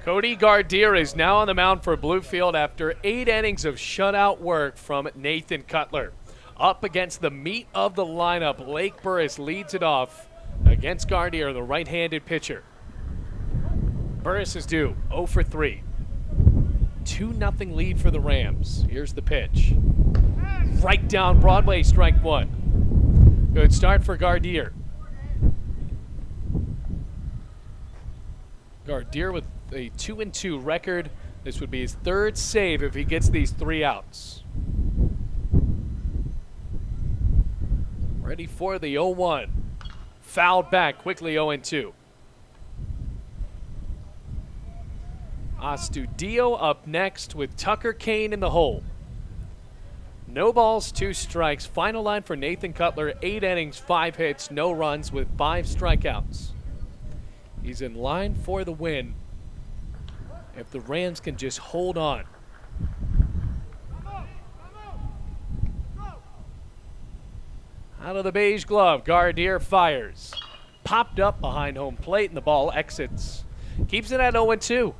Cody Gardier is now on the mound for Bluefield after 8 innings of shutout work from Nathan Cutler. Up against the meat of the lineup, Blake Burris leads it off against Gardier, the right-handed pitcher. Burris is due 0 for 3. 2-0 lead for the Rams. Here's the pitch. Right down Broadway, strike 1. Good start for Gardier. Gardier with a 2-2 record. This would be his 3rd save if he gets these 3 outs. Ready for the 0-1. Fouled back quickly, 0-2. Astudio up next with Tucker Kane in the hole. No balls, 2 strikes. Final line for Nathan Cutler, 8 innings, 5 hits, no runs with 5 strikeouts. He's in line for the win if the Rams can just hold on. Out of the beige glove, Gardier fires. Popped up behind home plate and the ball exits. Keeps it at 0-2.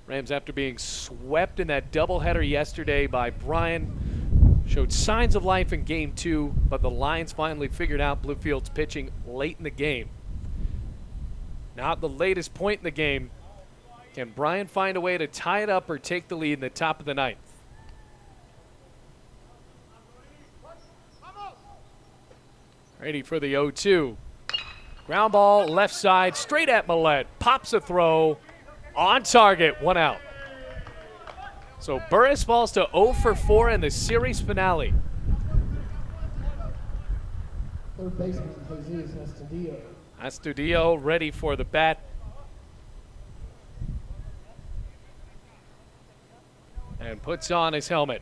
Rams, after being swept in that doubleheader yesterday by Bryan, showed signs of life in game 2, but the Lions finally figured out Bluefield's pitching late in the game. Now at the latest point in the game, can Bryan find a way to tie it up or take the lead in the top of the 9th? Ready for the 0-2. Ground ball, left side, straight at Millette. Pops a throw, on target, 1 out. So Burris falls to 0 for 4 in the series finale. Third baseman, Jesus Astudillo. Astudillo ready for the bat. And puts on his helmet.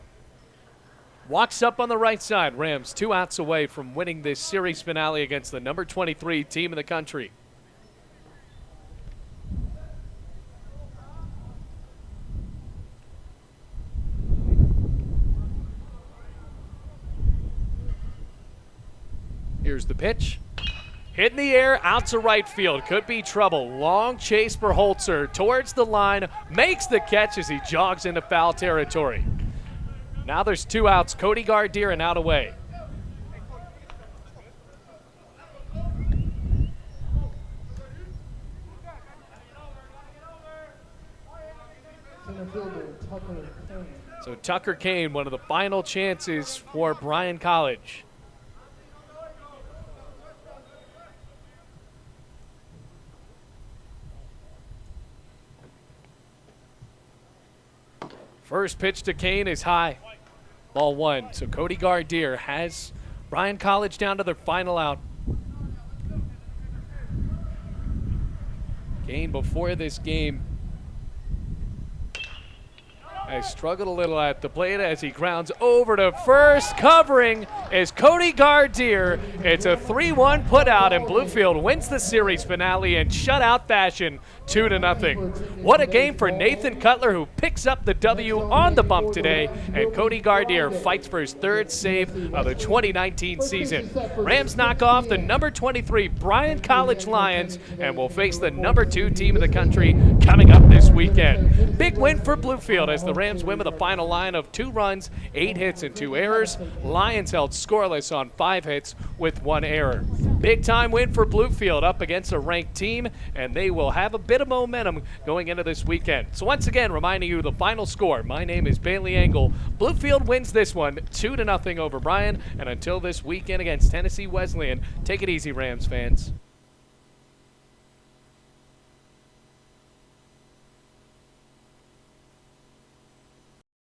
Walks up on the right side. Rams 2 outs away from winning this series finale against the number 23 team in the country. Here's the pitch. Hit in the air, out to right field. Could be trouble. Long chase for Holzer towards the line. Makes the catch as he jogs into foul territory. Now there's 2 outs. Cody Gardier and out away. Center fielder, Tucker Kane. So Tucker Kane, one of the final chances for Bryan College. First pitch to Kane is high. Ball 1. So Cody Gardier has Bryan College down to their final out. Kane before this game has struggled a little at the plate as he grounds over to first. Covering is Cody Gardier. It's a 3-1 putout, and Bluefield wins the series finale in shutout fashion, 2-0. What a game for Nathan Cutler, who picks up the W on the bump today, and Cody Gardier fights for his 3rd save of the 2019 season. Rams knock off the number 23 Bryan College Lions and will face the number 2 team in the country coming up this weekend. Big win for Bluefield as the Rams win with a final line of 2 runs, 8 hits, and 2 errors. Lions held scoreless on 5 hits with 1 error. Big time win for Bluefield up against a ranked team, and they will have a bit of momentum going into this weekend. So once again, reminding you the final score. My name is Bailey Engel. Bluefield wins this one 2-0 over Bryan, and until this weekend against Tennessee Wesleyan, take it easy, Rams fans.